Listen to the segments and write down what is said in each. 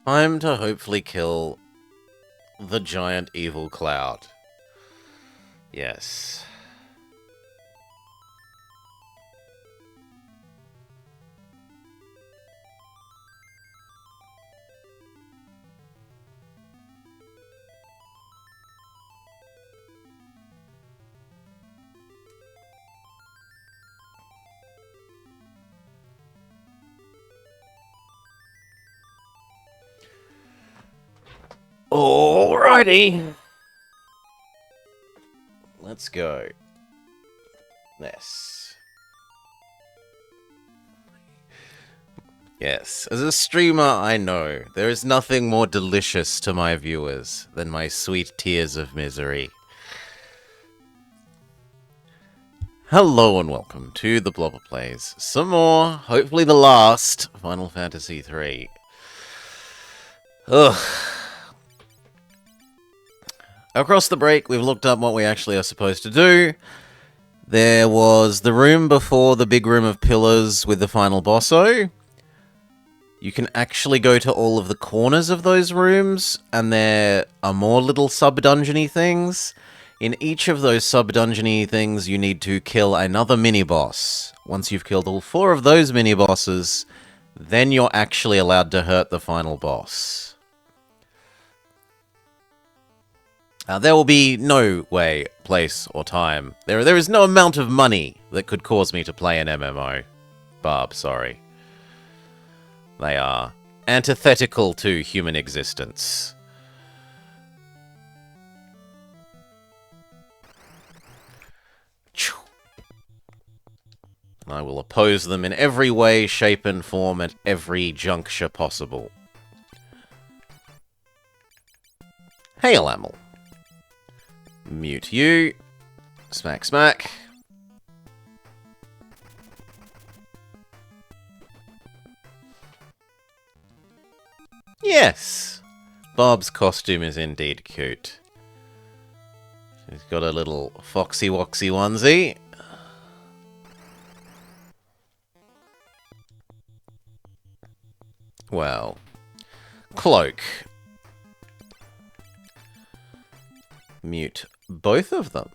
Time to hopefully kill the giant evil cloud. Yes. Alrighty. Let's go. Yes. Yes. As a streamer, I know there is nothing more delicious to my viewers than my sweet tears of misery. Hello and welcome to the Blobber Plays. Some more, hopefully the last, Final Fantasy III. Ugh. Across the break, we've looked up what we actually are supposed to do. There was the room before the big room of pillars with the final bosso. You can actually go to all of the corners of those rooms, and there are more little sub-dungeony things. In each of those sub-dungeony things, you need to kill another mini-boss. Once you've killed all 4 of those mini-bosses, then you're actually allowed to hurt the final boss. There will be no way, place, or time. There is no amount of money that could cause me to play an MMO. Barb, sorry. They are antithetical to human existence. I will oppose them in every way, shape, and form at every juncture possible. Hail, Amel. Mute you. Smack, smack. Yes. Bob's costume is indeed cute. She's got a little foxy-woxy onesie. Well, cloak. Mute both of them.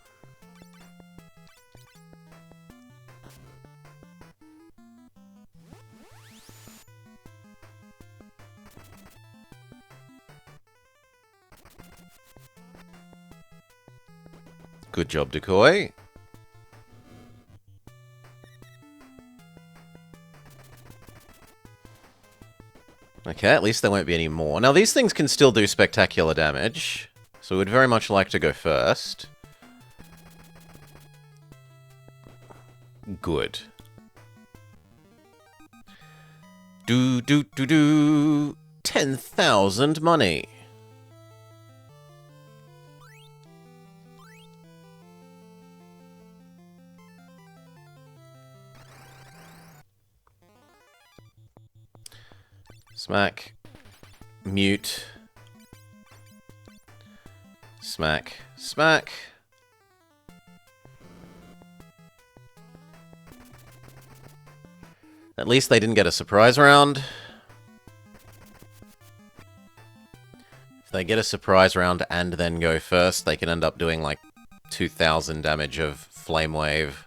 Good job, Decoy. Okay, at least there won't be any more. Now, these things can still do spectacular damage, so we'd very much like to go first. Good. Do. 10,000 money. Smack. Mute. Smack. Smack. At least they didn't get a surprise round. If they get a surprise round and then go first, they can end up doing like 2,000 damage of Flame Wave.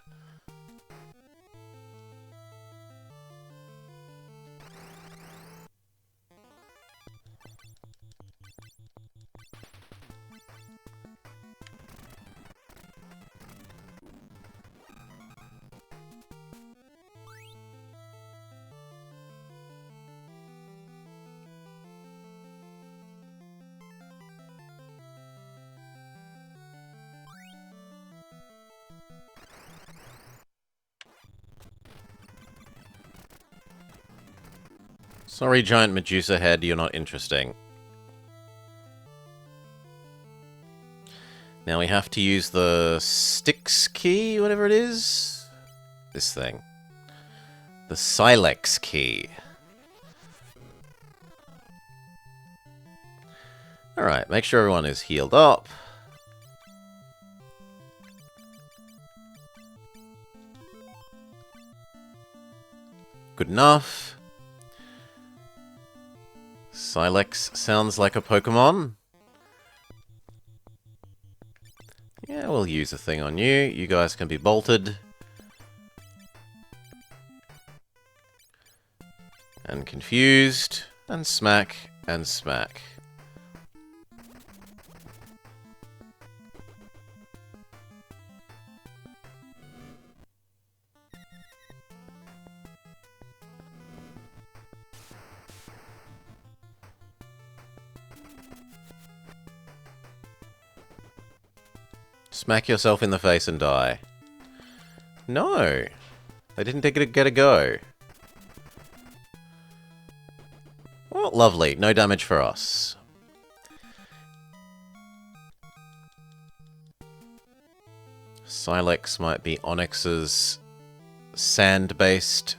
Sorry, giant Medusa head, you're not interesting. Now we have to use the Styx key, whatever it is. This thing. The Silex key. Alright, make sure everyone is healed up. Good enough. Silex sounds like a Pokemon. Yeah, we'll use a thing on you. You guys can be bolted. And confused. And smack. And smack. Smack yourself in the face and die. No! They didn't get a go. Well, lovely. No damage for us. Silex might be Onyx's sand-based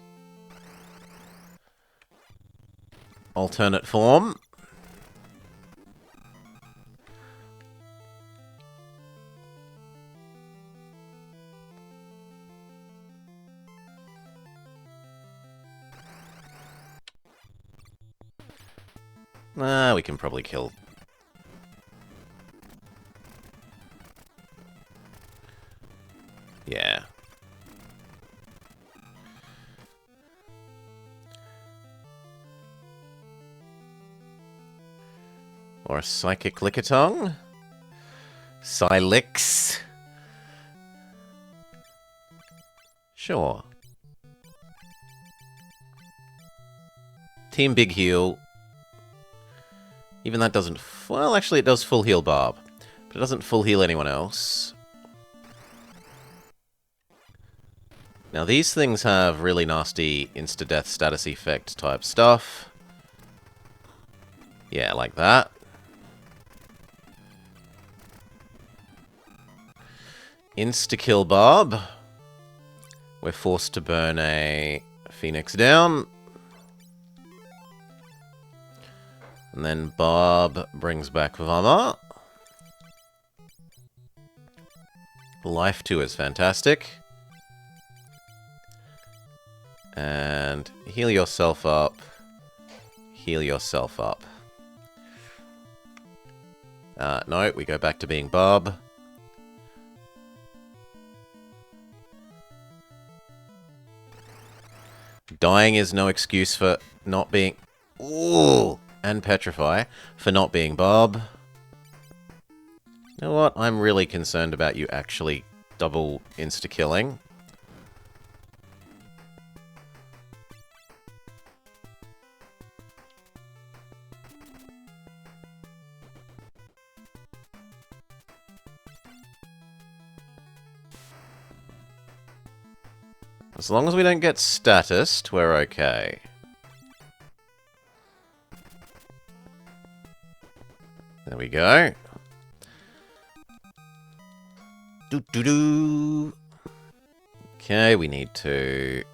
alternate form. We can probably kill. Yeah. Or a Psychic Lickitung? Silex? Sure. Team Big Heal. Even that doesn't... Well, actually it does full heal Barb. But it doesn't full heal anyone else. Now these things have really nasty insta-death status effect type stuff. Yeah, like that. Insta-kill Barb. We're forced to burn a Phoenix down. And then Barb brings back Vama. Life 2 is fantastic. And heal yourself up. Heal yourself up. No, we go back to being Barb. Dying is no excuse for not being... Ooh! And Petrify for not being Barb. You know what? I'm really concerned about you actually double insta-killing. As long as we don't get statused, we're okay. There we go. Doo-doo-doo. Okay, we need to...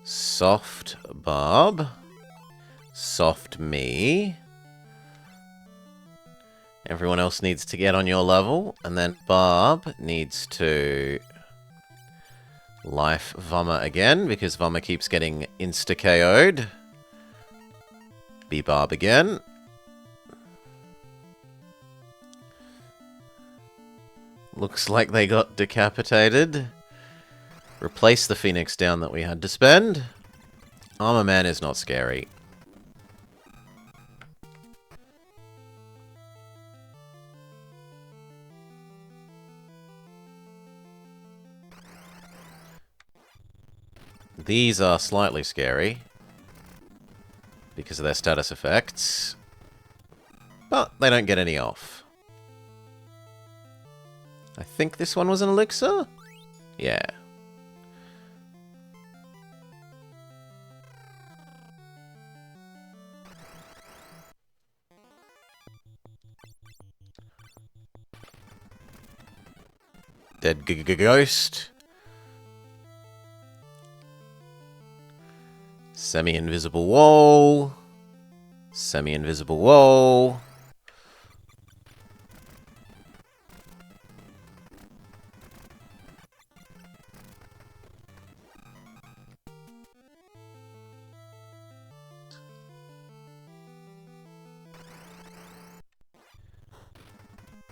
Soft Barb. Soft me. Everyone else needs to get on your level. And then Barb needs to... Life Vama again, because Vama keeps getting insta-KO'd. Be Barb again. Looks like they got decapitated. Replace the Phoenix down that we had to spend. Armor Man is not scary. These are slightly scary because of their status effects, but they don't get any off. I think this one was an elixir? Yeah. Dead ghost. Semi-invisible wall. Semi-invisible wall.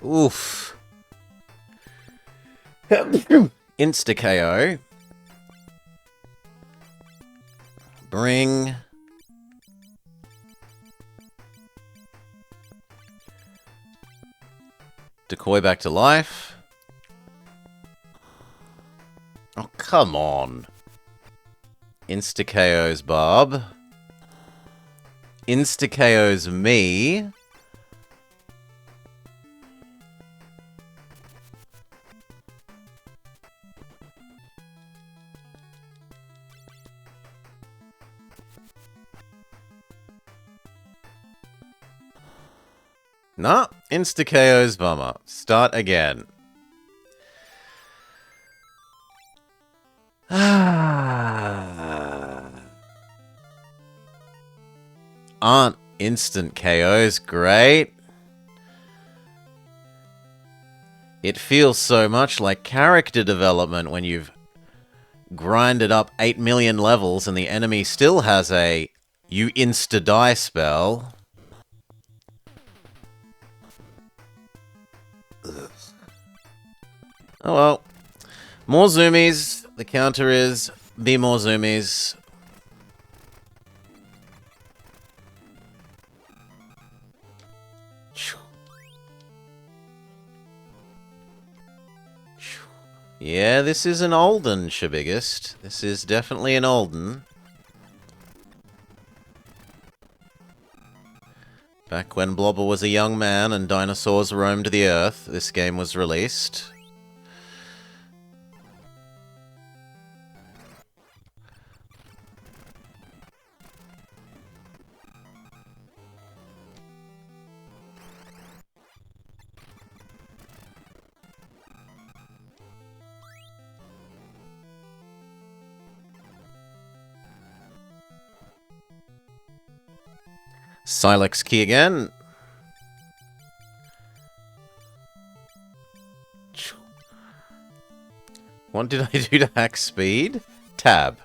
Oof. Insta-KO. Bring... Decoy back to life. Oh, come on. Insta-KO's Bob. Insta-KO's me. Nah, Insta-KO's Bummer. Start again. Aren't instant KOs great? It feels so much like character development when you've grinded up 8 million levels and the enemy still has a you insta-die spell. Ugh. Oh well. More zoomies. The counter is be more zoomies. Yeah, this is an olden, Shabiggest. This is definitely an olden. Back when Blobber was a young man and dinosaurs roamed the earth, this game was released. Silex key again. What did I do to hack speed? Tab.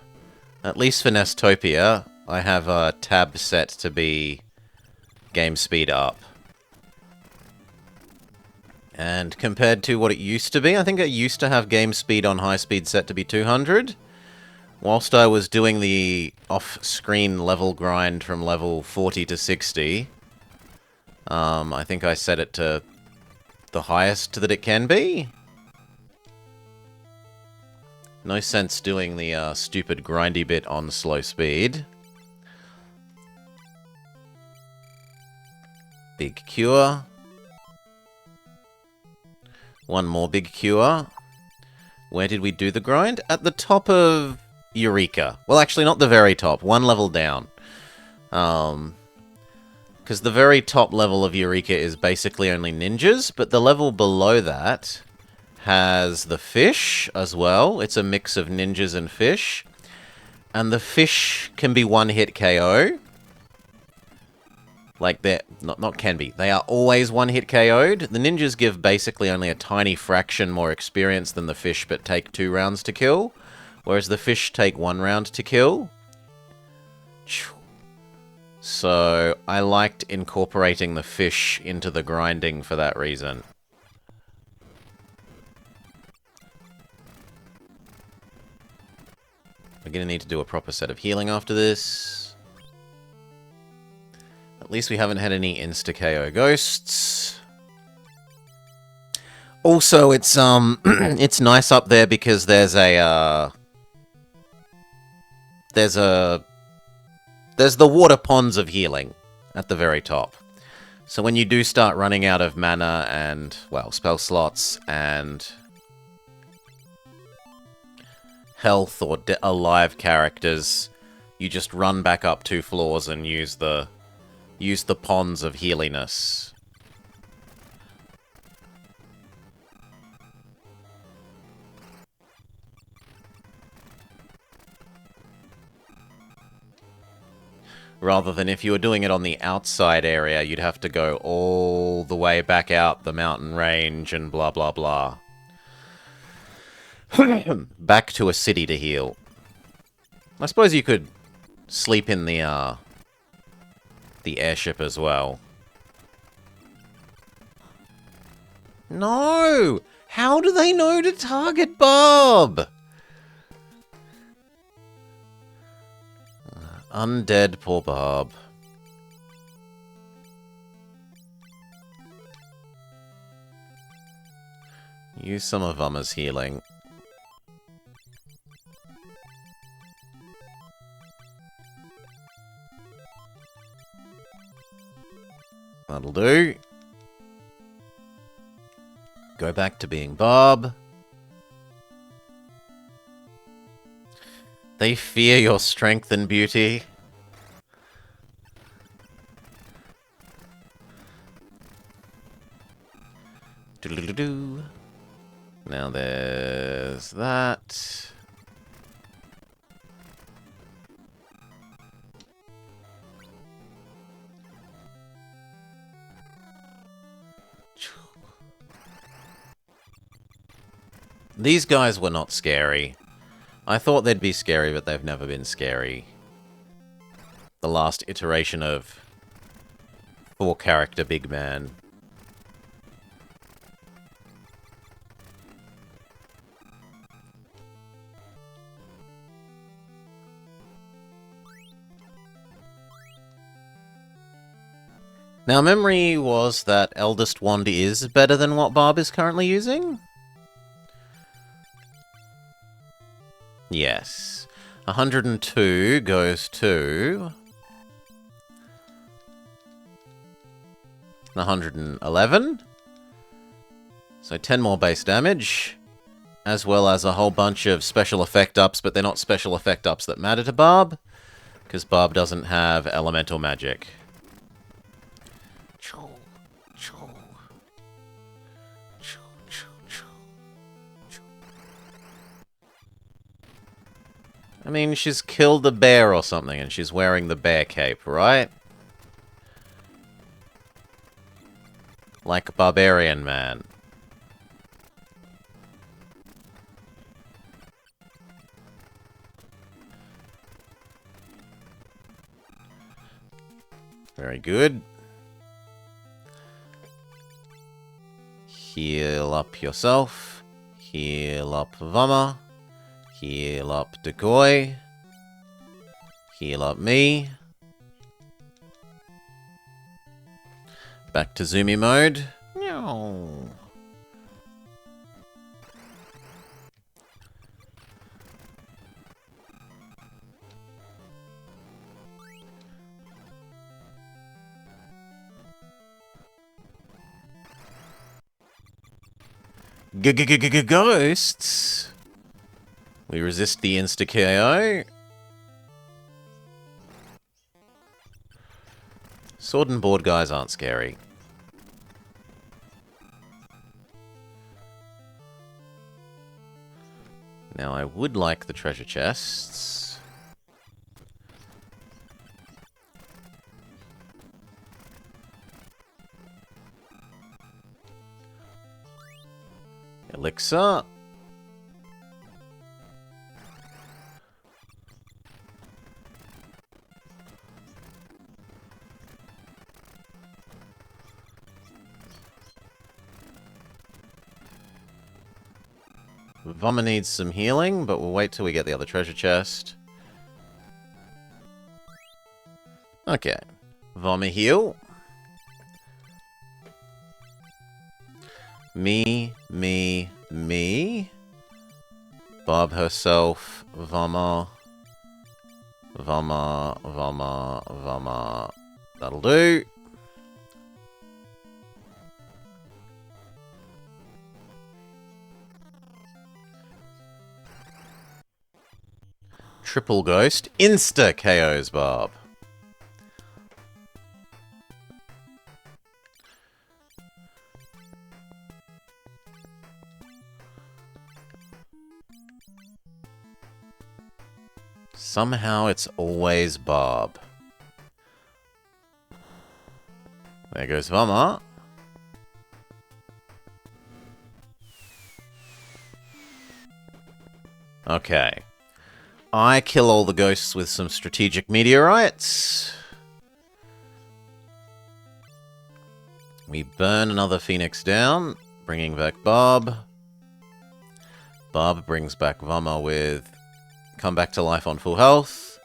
At least for Nestopia, I have a tab set to be game speed up. And compared to what it used to be, I think it used to have game speed on high speed set to be 200. Whilst I was doing the off-screen level grind from level 40 to 60, I think I set it to the highest that it can be. No sense doing the stupid grindy bit on slow speed. Big cure. One more big cure. Where did we do the grind? At the top of Eureka. Well, actually, not the very top. One level down. Because the very top level of Eureka is basically only ninjas, but the level below that has the fish as well. It's a mix of ninjas and fish. And the fish can be one-hit KO. Like, they're... Not can be. They are always one-hit KO'd. The ninjas give basically only a tiny fraction more experience than the fish, but take 2 rounds to kill. Whereas the fish take 1 round to kill. So, I liked incorporating the fish into the grinding for that reason. We're going to need to do a proper set of healing after this. At least we haven't had any insta-KO ghosts. Also, it's it's nice up there because there's a there's the water ponds of healing at the very top. So when you do start running out of mana and, well, spell slots and health or alive characters, you just run back up 2 floors and use the ponds of healiness. Rather than if you were doing it on the outside area, you'd have to go all the way back out the mountain range and blah blah blah. Back to a city to heal. I suppose you could sleep in the airship as well. No! How do they know to target Bob? Undead poor Bob. Use some of Vumma's healing. That'll do. Go back to being Bob. They fear your strength and beauty. Doodle-doo-doo. Now there's that. These guys were not scary. I thought they'd be scary, but they've never been scary. The last iteration of 4-character big man. Now, memory was that Eldest Wand is better than what Barb is currently using? Yes. 102 goes to 111. So 10 more base damage, as well as a whole bunch of special effect ups, but they're not special effect ups that matter to Barb, because Barb doesn't have elemental magic. I mean, she's killed a bear or something, and she's wearing the bear cape, right? Like a barbarian man. Very good. Heal up yourself. Heal up Vumma. Heal up Decoy. Heal up me. Back to Zoomy mode. Meow. Ghosts. We resist the insta-KO. Sword and board guys aren't scary. Now I would like the treasure chests. Elixir. Vumma needs some healing, but we'll wait till we get the other treasure chest. Okay. Vumma heal. Me. Bob herself. Vumma. That'll do. Triple Ghost. Insta-KOs Bob. Somehow it's always Bob. There goes Vumma. Okay. I kill all the ghosts with some strategic meteorites. We burn another phoenix down. bringing back Bob. Bob brings back Vama with come back to life on full health.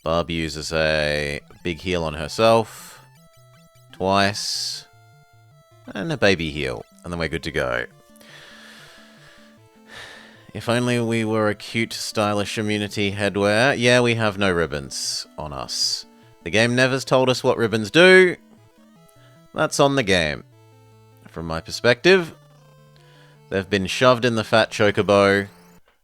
Bob uses a big heal on herself. Twice. And a baby heal. And then we're good to go. If only we were a cute, stylish immunity headwear. Yeah, we have no ribbons on us. The game never's told us what ribbons do. That's on the game. From my perspective, they've been shoved in the fat chocobo.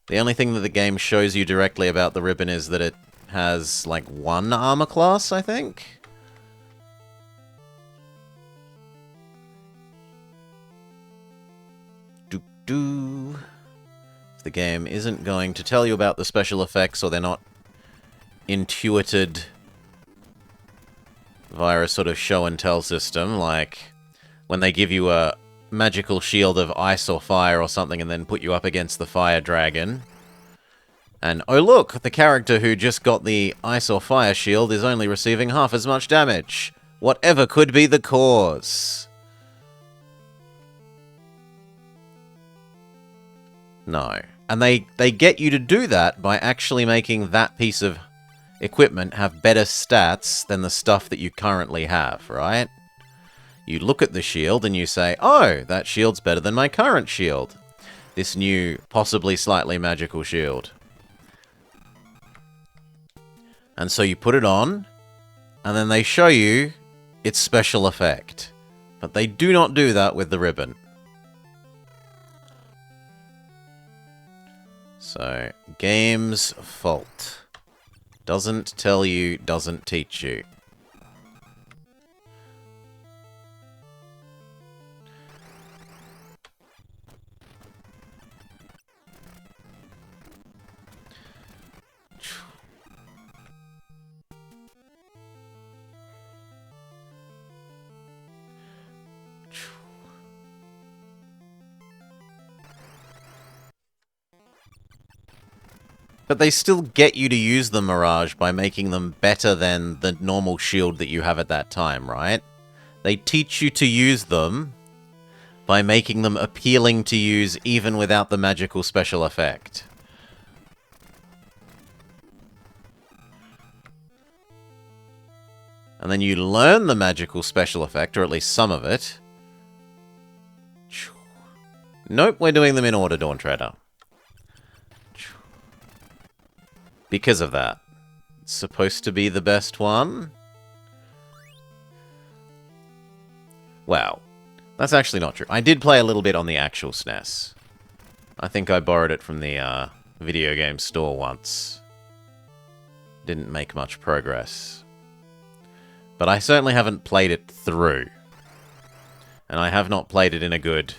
The only thing that the game shows you directly about the ribbon is that it has, like, 1 armor class, I think? Doo-doo. If the game isn't going to tell you about the special effects, or they're not intuited via a sort of show-and-tell system, like when they give you a magical shield of ice or fire or something and then put you up against the fire dragon. And, oh look, the character who just got the ice or fire shield is only receiving half as much damage. Whatever could be the cause? No. And they get you to do that by actually making that piece of equipment have better stats than the stuff that you currently have, right? You look at the shield and you say, oh, that shield's better than my current shield. This new, possibly slightly magical shield. And so you put it on, and then they show you its special effect. But they do not do that with the ribbon. So, game's fault. Doesn't tell you, doesn't teach you. But they still get you to use the Mirage by making them better than the normal shield that you have at that time, right? They teach you to use them by making them appealing to use even without the magical special effect. And then you learn the magical special effect, or at least some of it. Nope, we're doing them in order, Dawn Treader. Because of that. It's supposed to be the best one. Well, that's actually not true. I did play a little bit on the actual SNES. I think I borrowed it from the video game store once. Didn't make much progress. But I certainly haven't played it through. And I have not played it in a good...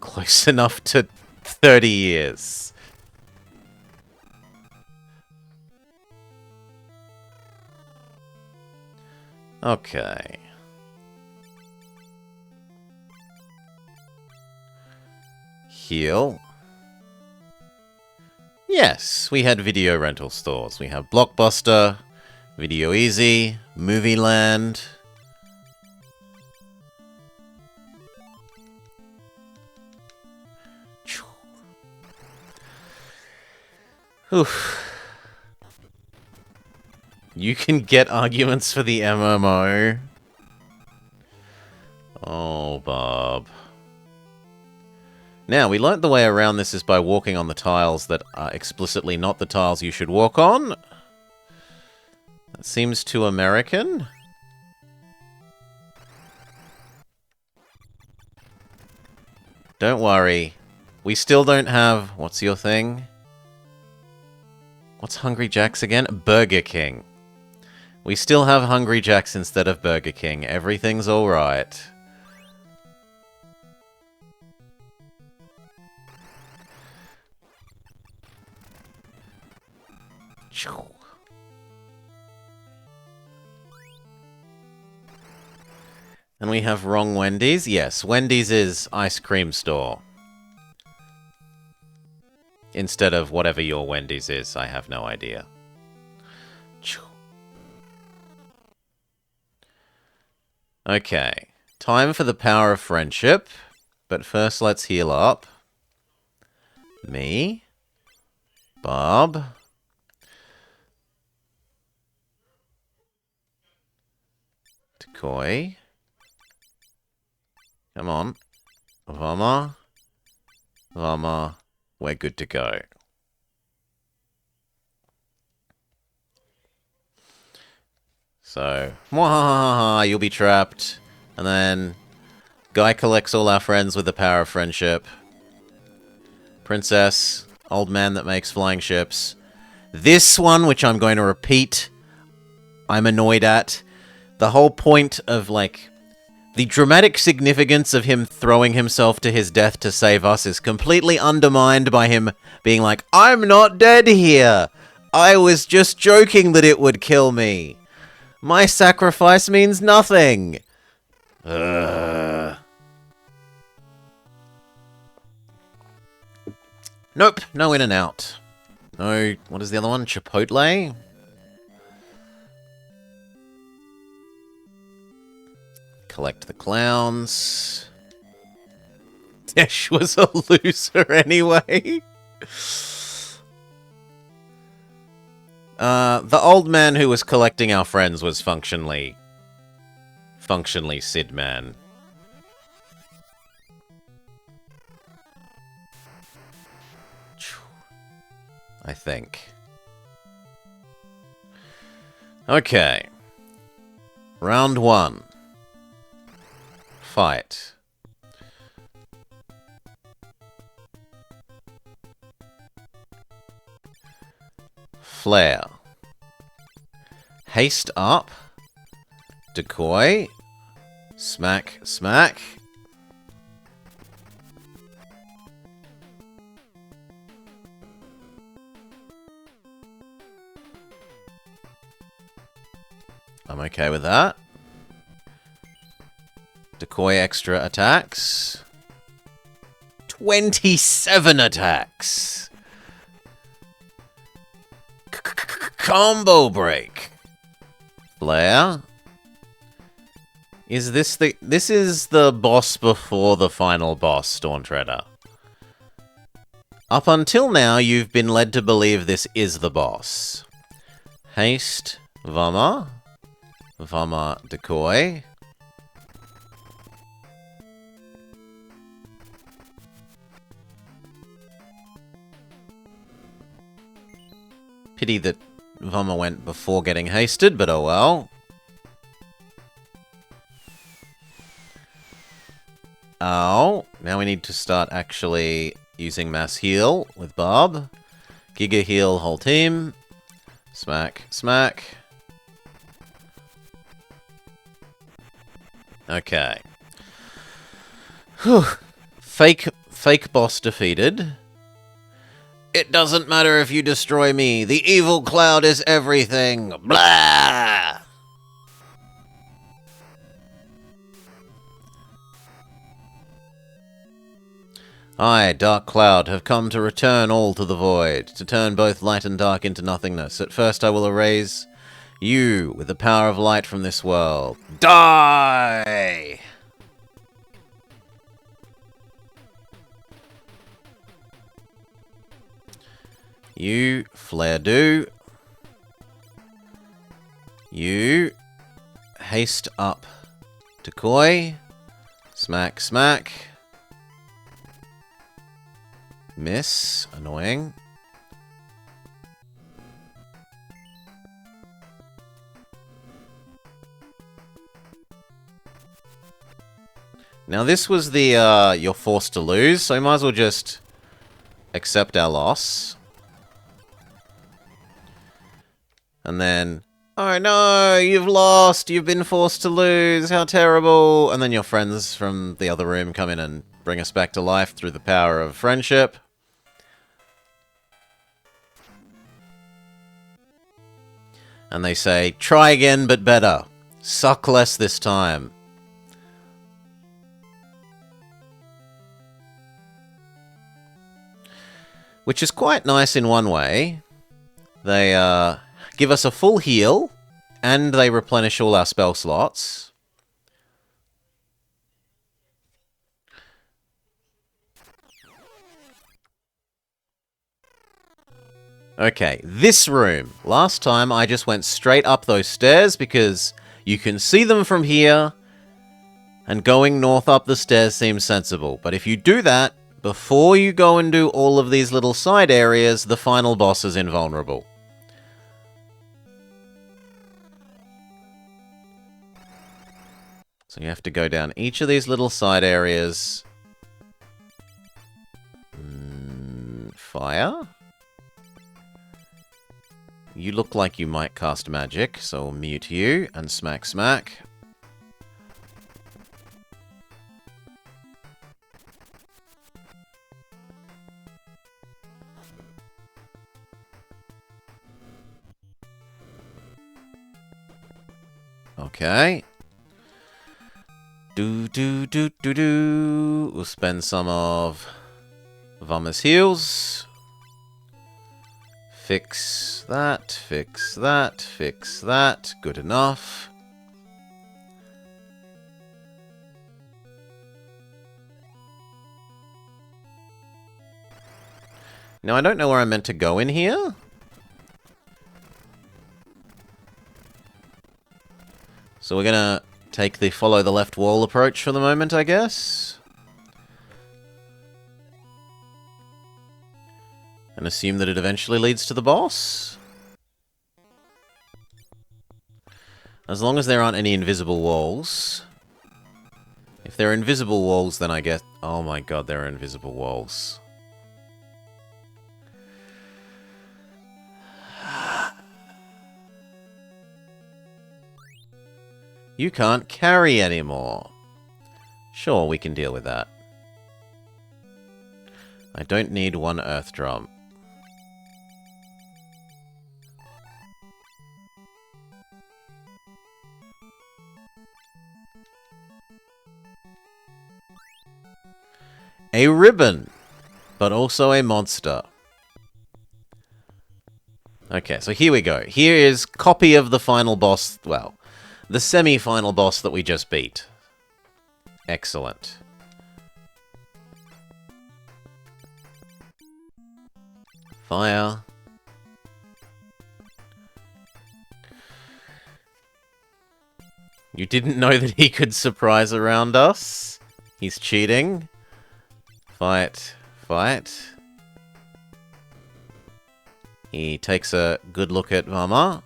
close enough to 30 years. Okay. Heal. Yes, we had video rental stores. We have Blockbuster, Video Easy, Movie Land. Oof. You can get arguments for the MMO. Oh, Bob. Now, we learnt the way around this is by walking on the tiles that are explicitly not the tiles you should walk on. That seems too American. Don't worry. We still don't have... What's your thing? What's Hungry Jack's again? Burger King. We still have Hungry Jack's instead of Burger King. Everything's alright. And we have wrong Wendy's. Yes, Wendy's is ice cream store. Instead of whatever your Wendy's is. I have no idea. Okay. Time for the power of friendship. But first, let's heal up. Me. Bob. Decoy. Come on. Vama. Vama. We're good to go. So, mwahaha, you'll be trapped. And then, Guy collects all our friends with the power of friendship. Princess, old man that makes flying ships. This one, which I'm going to repeat, I'm annoyed at. The whole point of, like, the dramatic significance of him throwing himself to his death to save us is completely undermined by him being like, I'm not dead here. I was just joking that it would kill me. My sacrifice means nothing. Nope, no in and out. No, what is the other one? Chipotle? Collect the clowns. Desh was a loser anyway. The old man who was collecting our friends was functionally Sid Man. I think. Okay. Round 1. Fight. Flare. Haste up. Decoy. Smack, smack. I'm okay with that. Decoy extra attacks. 27 attacks. Combo break. Flare. Is this the... This is the boss before the final boss, Stormtreader. Up until now, you've been led to believe this is the boss. Haste. Vama. Vama Decoy. Pity that Vama went before getting hasted, but oh well. Oh, now we need to start actually using mass heal with Bob. Giga heal whole team. Smack, smack. Okay. Whew. Fake boss defeated. It doesn't matter if you destroy me. The evil cloud is everything. Blah! I, Dark Cloud, have come to return all to the void, to turn both light and dark into nothingness. At first I will erase you with the power of light from this world. Die! You, Flare Do. You, haste up. Decoy. Smack, smack. Miss. Annoying. Now this was the, you're forced to lose, so you might as well just accept our loss. And then, oh no, you've lost, you've been forced to lose, how terrible. And then your friends from the other room come in and bring us back to life through the power of friendship. And they say, try again, but better. Suck less this time. Which is quite nice in one way. They, give us a full heal, and they replenish all our spell slots. Okay, this room. Last time I just went straight up those stairs because you can see them from here, and going north up the stairs seems sensible. But if you do that, before you go and do all of these little side areas, the final boss is invulnerable. So you have to go down each of these little side areas. Fire? You look like you might cast magic, so I'll mute you and smack smack. Okay. Do. We'll spend some of Vama's heals. Fix that, fix that, fix that. Good enough. Now, I don't know where I'm meant to go in here. So we're gonna take the follow the left wall approach for the moment, I guess. And assume that it eventually leads to the boss. As long as there aren't any invisible walls. If there are invisible walls, then I guess... Oh my god, there are invisible walls. You can't carry anymore. Sure, we can deal with that. I don't need one earth drum. A ribbon, but also a monster. Okay, so here we go. Here is copy of the final boss, well, the semi-final boss that we just beat. Excellent. Fire. You didn't know that he could surprise around us? He's cheating. Fight. Fight. He takes a good look at Vama.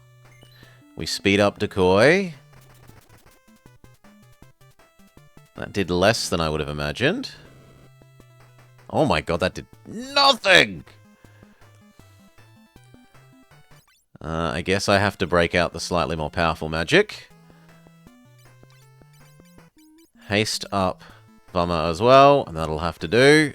We speed up Decoy. That did less than I would have imagined. Oh my god, that did nothing! I guess I have to break out the slightly more powerful magic. Haste up Vama as well, and that'll have to do.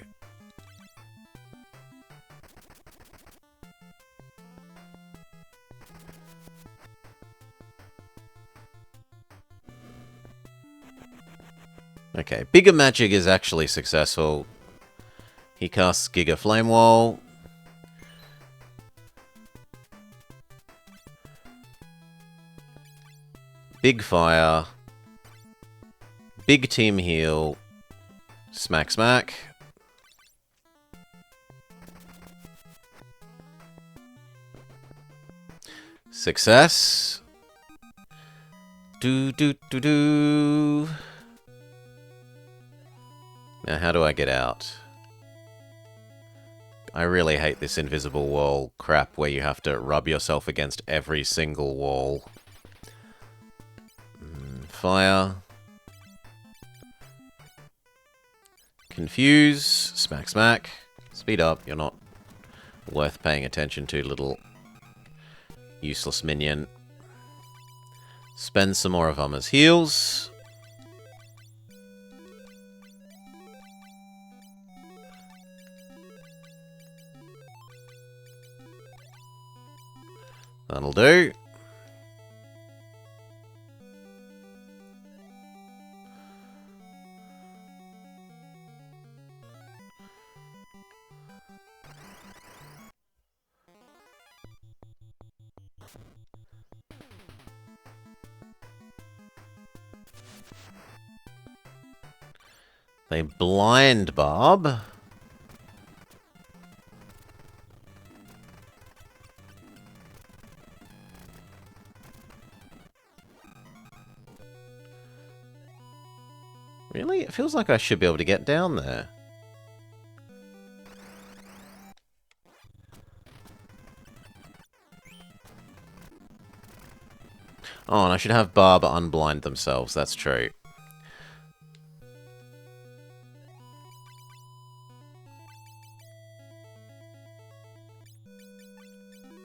Okay, bigger magic is actually successful. He casts Giga Flame Wall. Big fire. Big team heal. Smack smack. Success. Do. Now, how do I get out? I really hate this invisible wall crap where you have to rub yourself against every single wall. Fire. Confuse. Smack, smack. Speed up. You're not worth paying attention to, little useless minion. Spend some more of Vama's heals. That'll do. They blind Barb. Really? It feels like I should be able to get down there. Oh, and I should have Barb unblind themselves. That's true.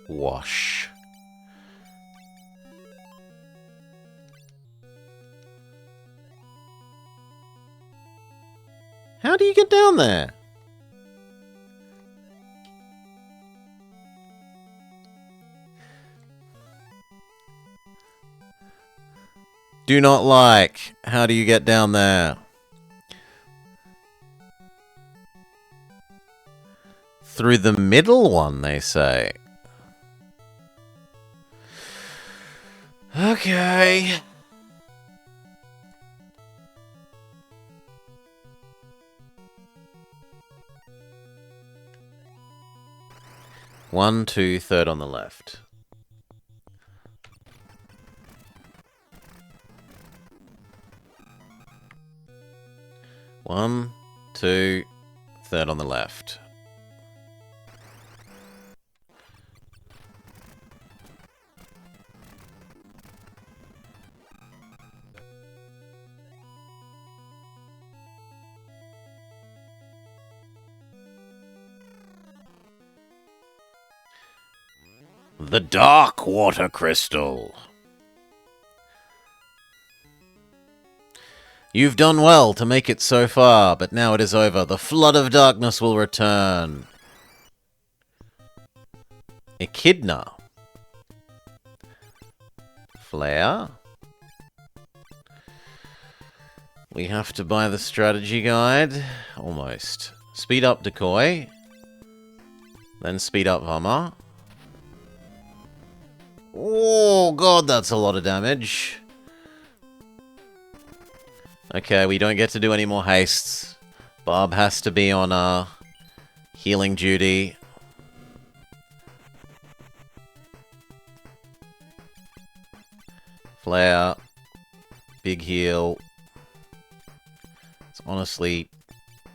Wash. How do you get down there? Do not like. How do you get down there? Through the middle one, they say. Okay. One, two, third on the left. One, two, third on the left. The Dark Water Crystal. You've done well to make it so far, but now it is over. The flood of darkness will return. Echidna. Flare. We have to buy the strategy guide. Almost. Speed up Decoy. Then speed up Vama. Oh, God, that's a lot of damage. Okay, we don't get to do any more hastes. Barb has to be on healing duty. Flare. Big heal. It's honestly...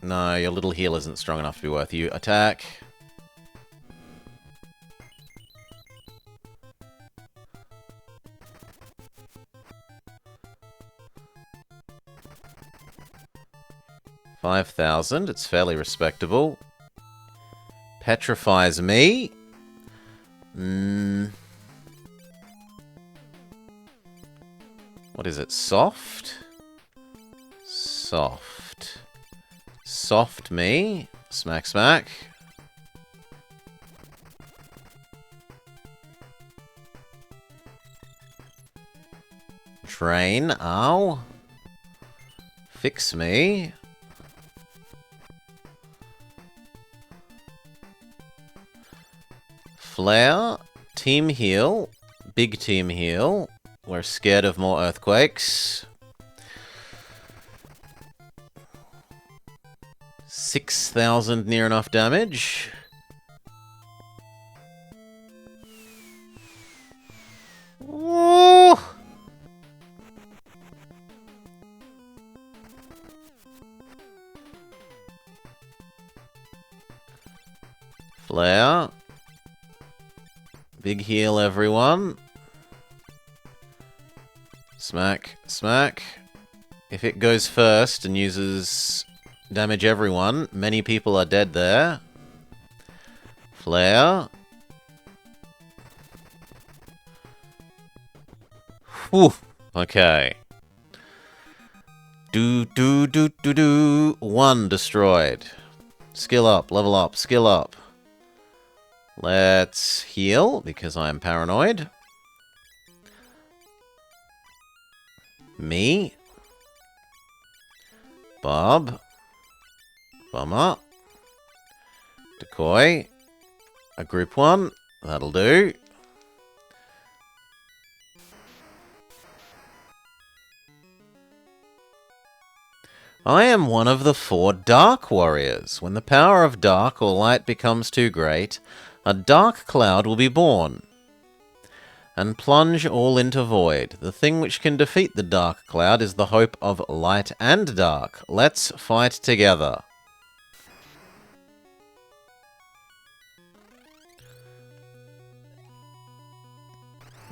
No, your little heal isn't strong enough to be worth you. Attack. $5,000. It's fairly respectable. Petrifies me. What is it? Soft? Soft. Soft me. Smack, smack. Drain. Ow. Fix me. Flare, team heal, big team heal. We're scared of more earthquakes. 6,000 near enough damage. Ooh. Flare. Big heal, everyone. Smack, smack. If it goes first and uses damage everyone, many people are dead there. Flare. Whew. Okay. Do. One destroyed. Skill up, level up, skill up. Let's heal, because I'm paranoid. Me. Bob. Bummer. Decoy. A group one. That'll do. I am one of the 4 Dark Warriors. When the power of dark or light becomes too great, a dark cloud will be born. and plunge all into void. The thing which can defeat the dark cloud is the hope of light and dark. Let's fight together.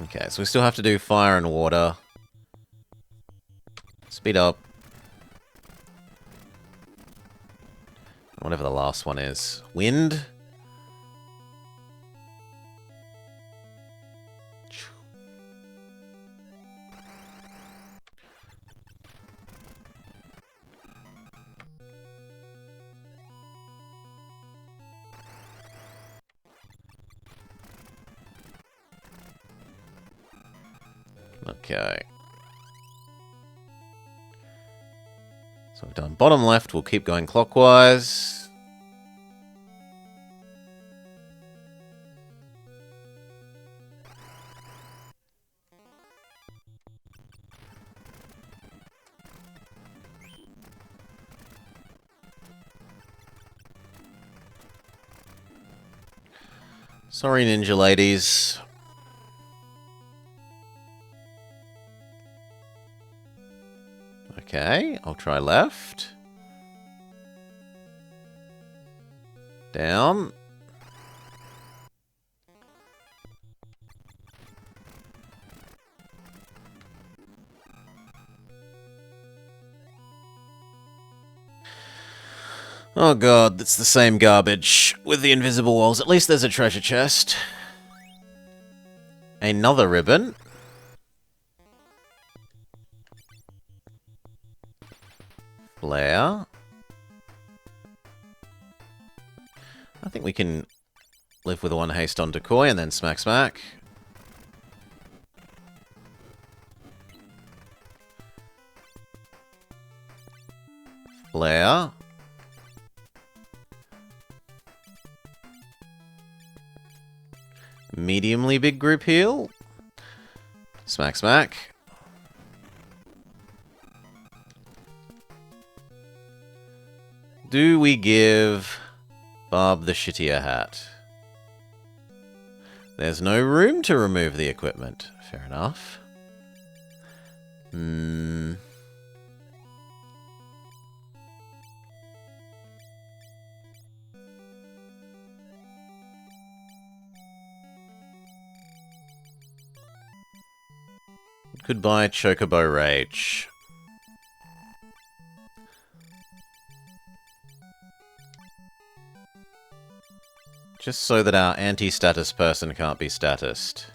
Okay, so we still have to do fire and water. Speed up. Whatever the last one is. Wind. Okay. So we've done bottom left, we'll keep going clockwise. Sorry, ninja ladies. Okay, I'll try left. Down. Oh god, it's the same garbage with the invisible walls. At least there's a treasure chest. Another ribbon. Flare. I think we can live with one haste on decoy and then smack smack. Flare. Mediumly big group heal. Smack smack. Do we give Barb the shittier hat? There's no room to remove the equipment. Fair enough. Goodbye, Chocobo Rage. Just so that our anti-status person can't be statused.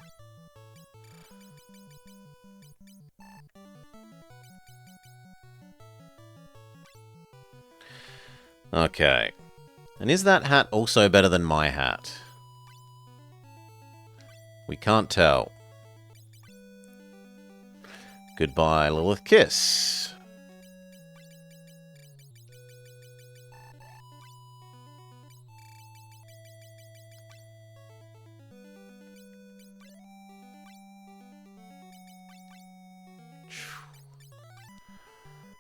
Okay. And is that hat also better than my hat? We can't tell. Goodbye, Lilith Kiss.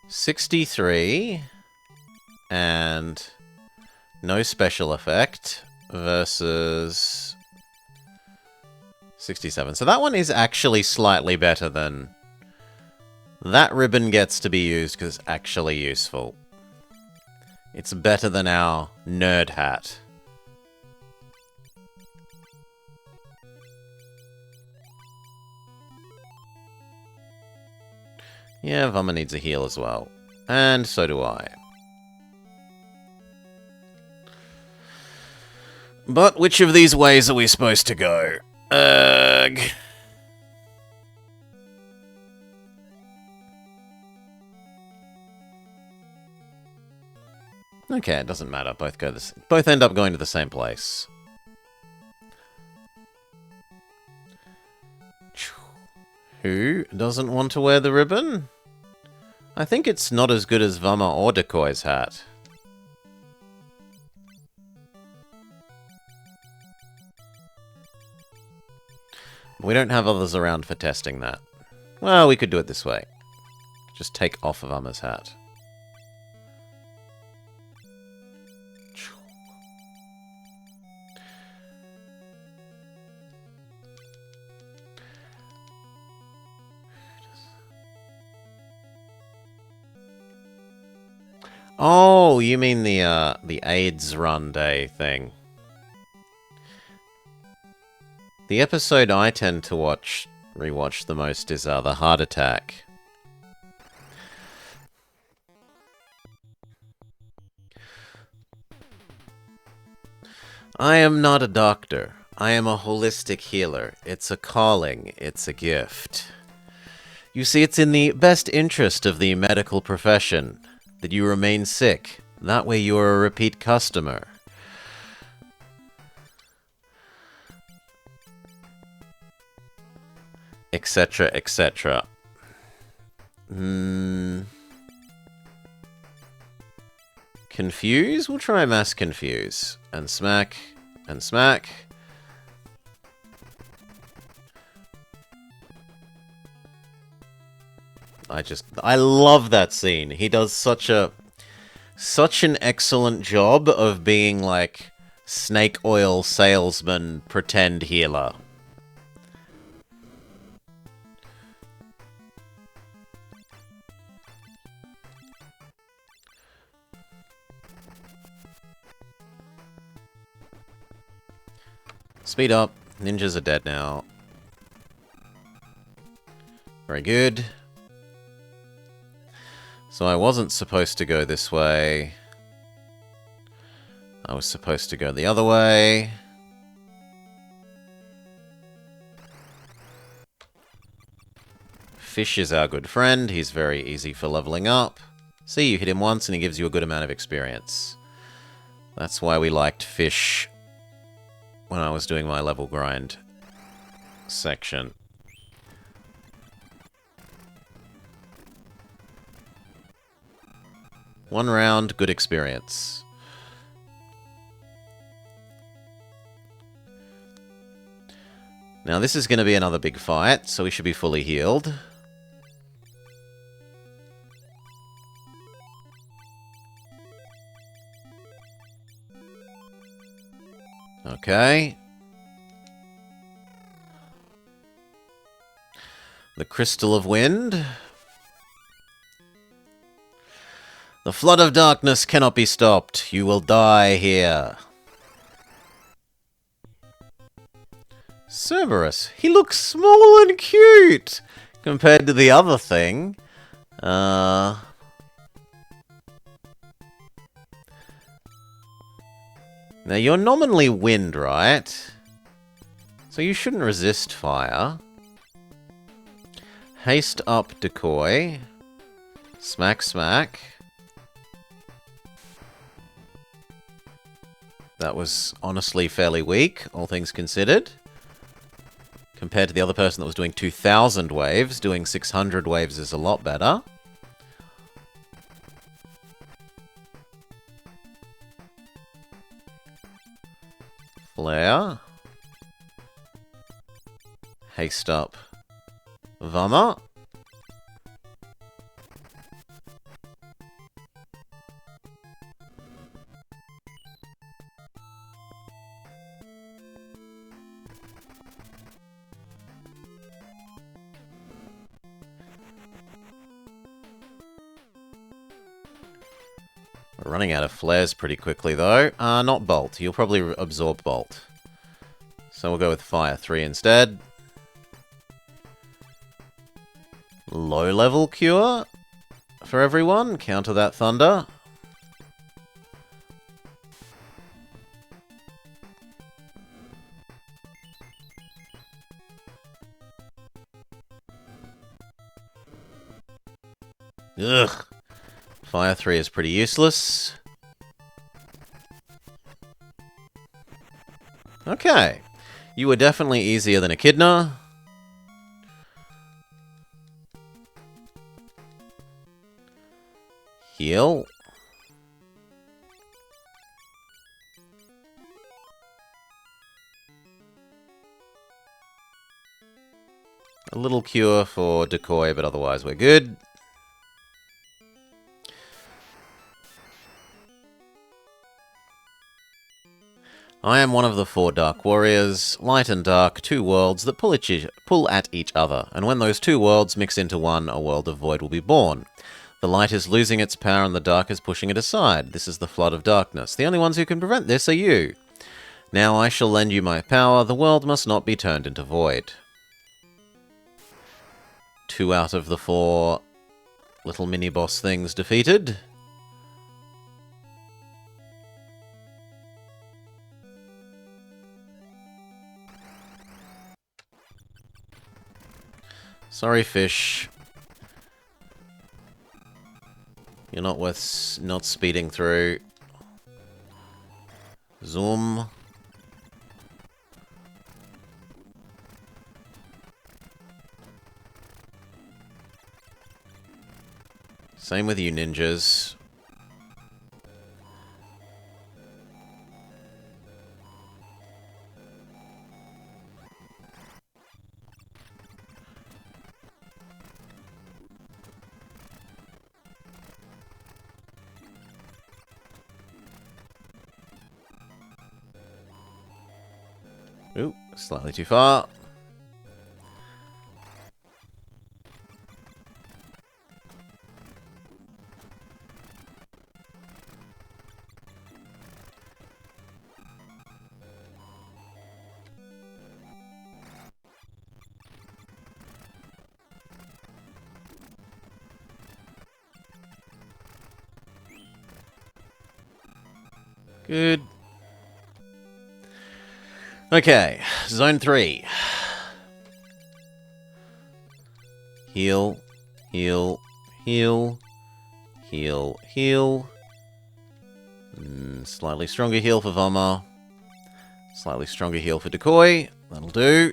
$63 and no special effect versus 67. So that one is actually slightly better than... That ribbon gets to be used because it's actually useful. It's better than our nerd hat. Yeah, Vumma needs a heal as well. And so do I. But which of these ways are we supposed to go? Ugh. Okay, it doesn't matter. Both end up going to the same place. Who doesn't want to wear the ribbon? I think it's not as good as Vumma or Decoy's hat. We don't have others around for testing that. Well, we could do it this way. Just take off of Vumma's hat. Oh, you mean the AIDS run day thing. The episode I tend to rewatch the most is the Heart Attack. I am not a doctor. I am a holistic healer. It's a calling. It's a gift. You see, it's in the best interest of the medical profession that you remain sick. That way you are a repeat customer. Etc., etc. Confuse? We'll try mass confuse. And smack. And smack. I love that scene. He does such an excellent job of being like snake oil salesman pretend healer. Speed up. Ninjas are dead now. Very good. So I wasn't supposed to go this way. I was supposed to go the other way. Fish is our good friend. He's very easy for leveling up. See, you hit him once and he gives you a good amount of experience. That's why we liked Fish when I was doing my level grind section. One round, good experience. Now this is going to be another big fight, so we should be fully healed. Okay. The Crystal of Wind. The flood of darkness cannot be stopped. You will die here. Cerberus. He looks small and cute compared to the other thing. Now, you're nominally wind, right? So you shouldn't resist fire. Haste up decoy. Smack, smack. That was honestly fairly weak, all things considered. Compared to the other person that was doing 2,000 waves, doing 600 waves is a lot better. Flare. Haste up. Vama. We're running out of flares pretty quickly, though. Not Bolt. You'll probably absorb Bolt. So we'll go with Fire 3 instead. Low-level Cure for everyone. Counter that Thunder. Ugh. Fire 3 is pretty useless. Okay. You were definitely easier than Echidna. Heal. A little cure for decoy, but otherwise we're good. I am one of the 4 Dark Warriors, light and dark, 2 worlds that pull at each other, and when those 2 worlds mix into one, a world of void will be born. The light is losing its power and the dark is pushing it aside. This is the flood of darkness. The only ones who can prevent this are you. Now I shall lend you my power. The world must not be turned into void. 2 out of the 4 little mini-boss things defeated. Sorry, fish. You're not worth not speeding through. Zoom. Same with you ninjas. Ooh, slightly too far. Good. Okay, Zone 3. Heal, heal, heal, heal, heal. Slightly stronger heal for Vommer. Slightly stronger heal for Decoy. That'll do.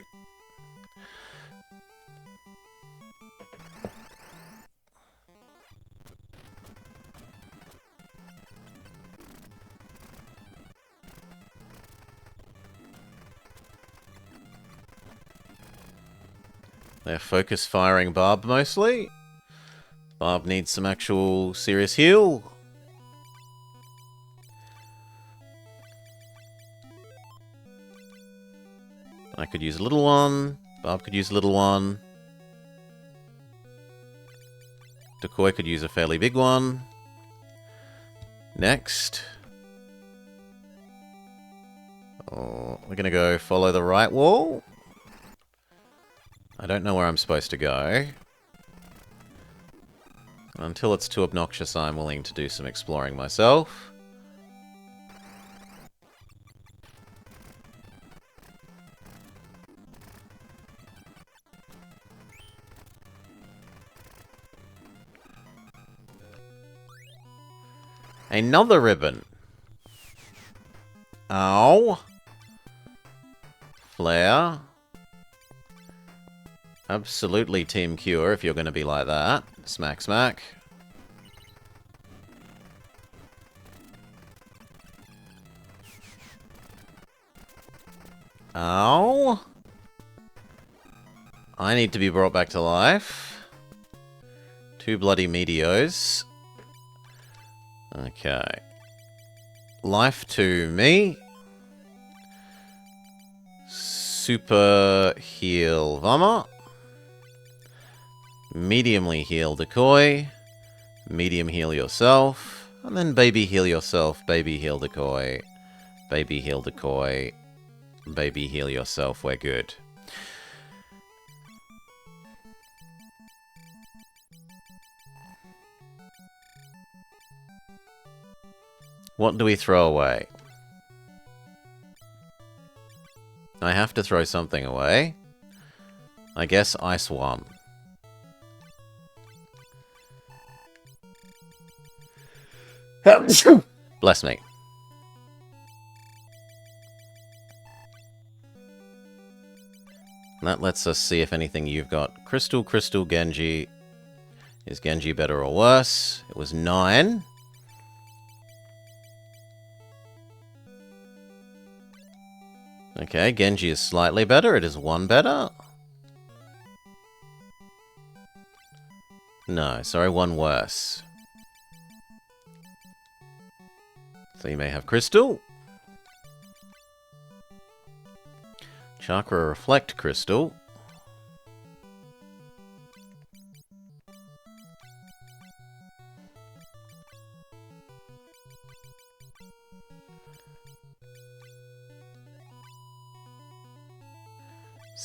They're focus firing Barb mostly. Barb needs some actual serious heal. I could use a little one. Barb could use a little one. Decoy could use a fairly big one. Next. Oh, we're going to go follow the right wall. I don't know where I'm supposed to go. Until it's too obnoxious, I'm willing to do some exploring myself. Another ribbon. Ow. Flare. Absolutely Team Cure if you're going to be like that. Smack, smack. Ow. I need to be brought back to life. 2 bloody meteors. Okay. Life to me. Super heal Vommer. Mediumly heal Decoy. Medium heal yourself. And then baby heal yourself. Baby heal Decoy. Baby heal Decoy. Baby heal yourself. We're good. What do we throw away? I have to throw something away. I guess Ice 1. Bless me. That lets us see if anything you've got. Crystal, Crystal, Genji. Is Genji better or worse? It was 9. Okay, Genji is slightly better. It is 1 better. No, sorry, 1 worse. So you may have Crystal. Chakra Reflect Crystal.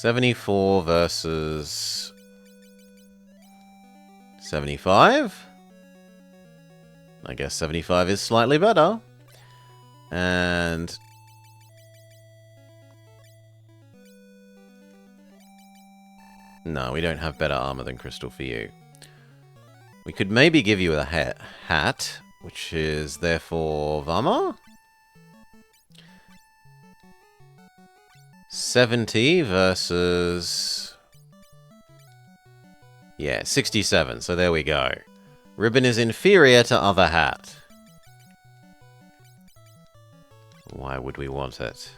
74 versus 75. I guess 75 is slightly better. And... no, we don't have better armor than Crystal for you. We could maybe give you a hat, which is therefore Vama. 70 versus... yeah, 67, so there we go. Ribbon is inferior to other hat. Why would we want it?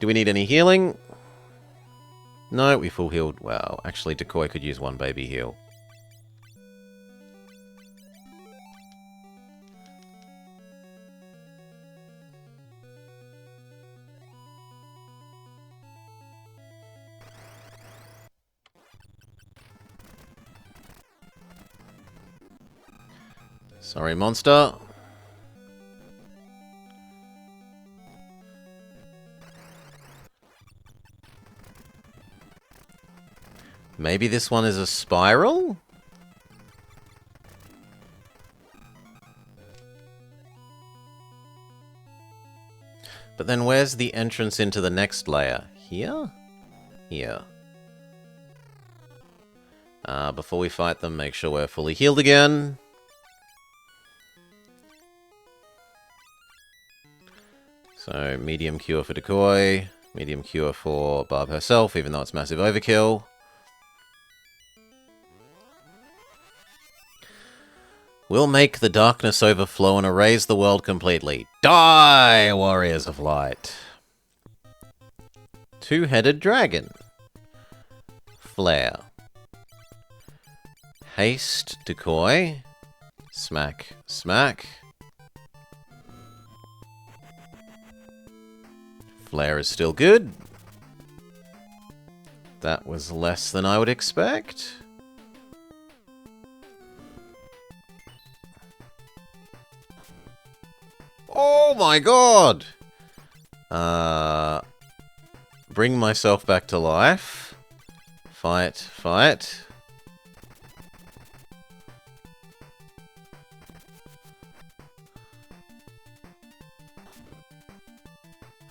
Do we need any healing? No, we full healed. Well, actually, Decoy could use one baby heal. Sorry, monster. Maybe this one is a spiral? But then where's the entrance into the next layer? Here? Here. Before we fight them, make sure we're fully healed again. So, medium cure for Decoy, medium cure for Barb herself, even though it's massive overkill. We'll make the darkness overflow and erase the world completely. Die, warriors of light! Two-headed dragon. Flare. Haste, Decoy. Smack, smack. Flare is still good. That was less than I would expect. Oh my god! Bring myself back to life. Fight, fight.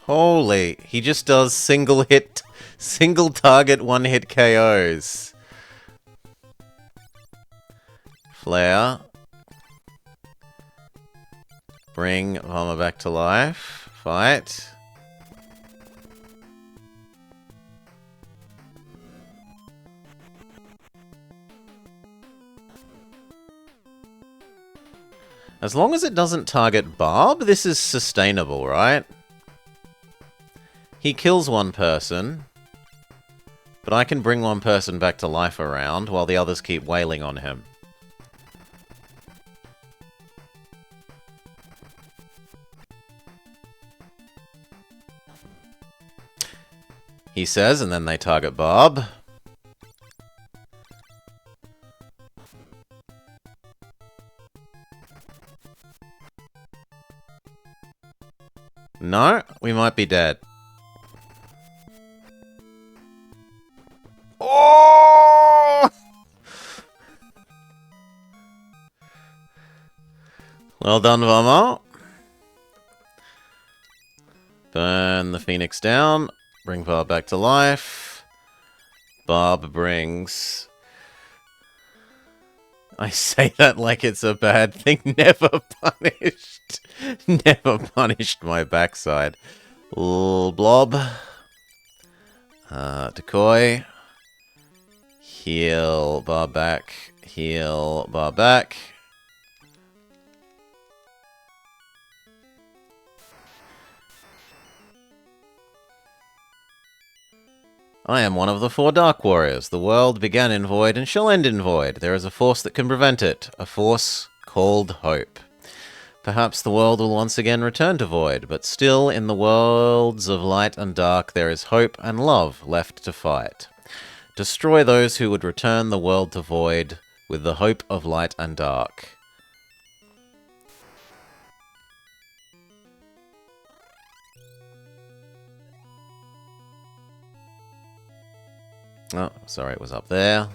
Holy, he just does single target one hit KOs. Flare. Bring Armor back to life. Fight. As long as it doesn't target Barb, this is sustainable, right? He kills one person, but I can bring one person back to life around while the others keep wailing on him. He says, and then they target Barb. No, we might be dead. Oh! Well done, Vama. Burn the Phoenix down. Bring Barb back to life. Barb brings... I say that like it's a bad thing. Never punished. Never punished my backside. Little blob. Decoy. Heal Barb back. Heal Barb back. I am one of the 4 Dark Warriors. The world began in void and shall end in void. There is a force that can prevent it. A force called hope. Perhaps the world will once again return to void, but still in the worlds of light and dark there is hope and love left to fight. Destroy those who would return the world to void with the hope of light and dark. Oh, sorry, it was up there.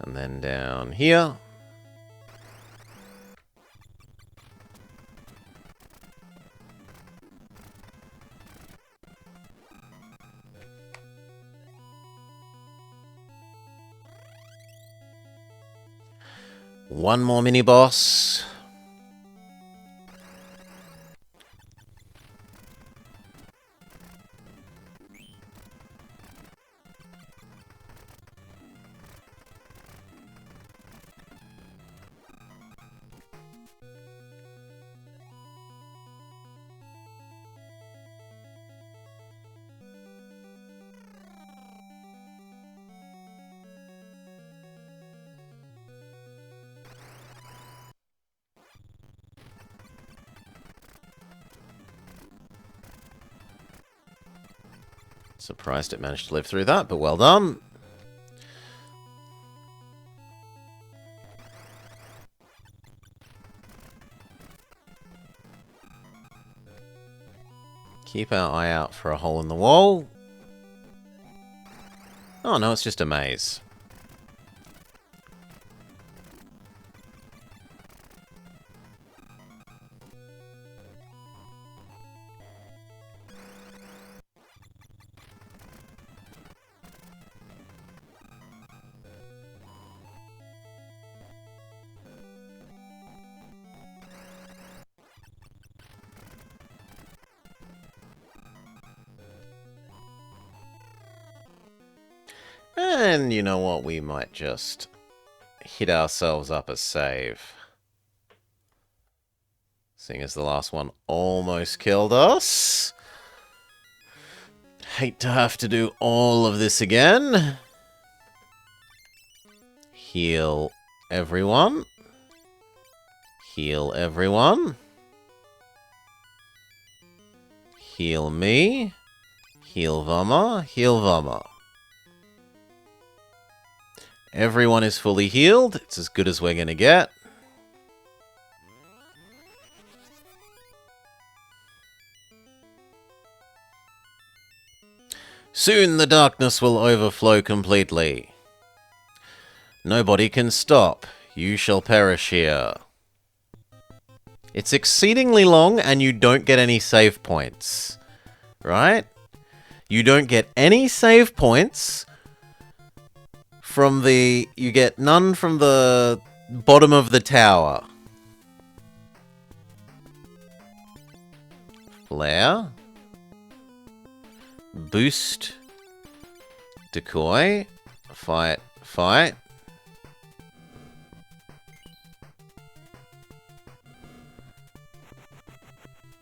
And then down here. One more mini-boss. Surprised it managed to live through that, but well done. Keep our eye out for a hole in the wall. Oh no, it's just a maze. And you know what? We might just hit ourselves up a save. Seeing as the last one almost killed us. Hate to have to do all of this again. Heal everyone. Heal everyone. Heal me. Heal Vama. Heal Vama. Everyone is fully healed. It's as good as we're going to get. Soon the darkness will overflow completely. Nobody can stop. You shall perish here. It's exceedingly long and you don't get any save points. Right? You don't get any save points from the... You get none from the bottom of the tower. Flare. Boost. Decoy. Fight. Fight.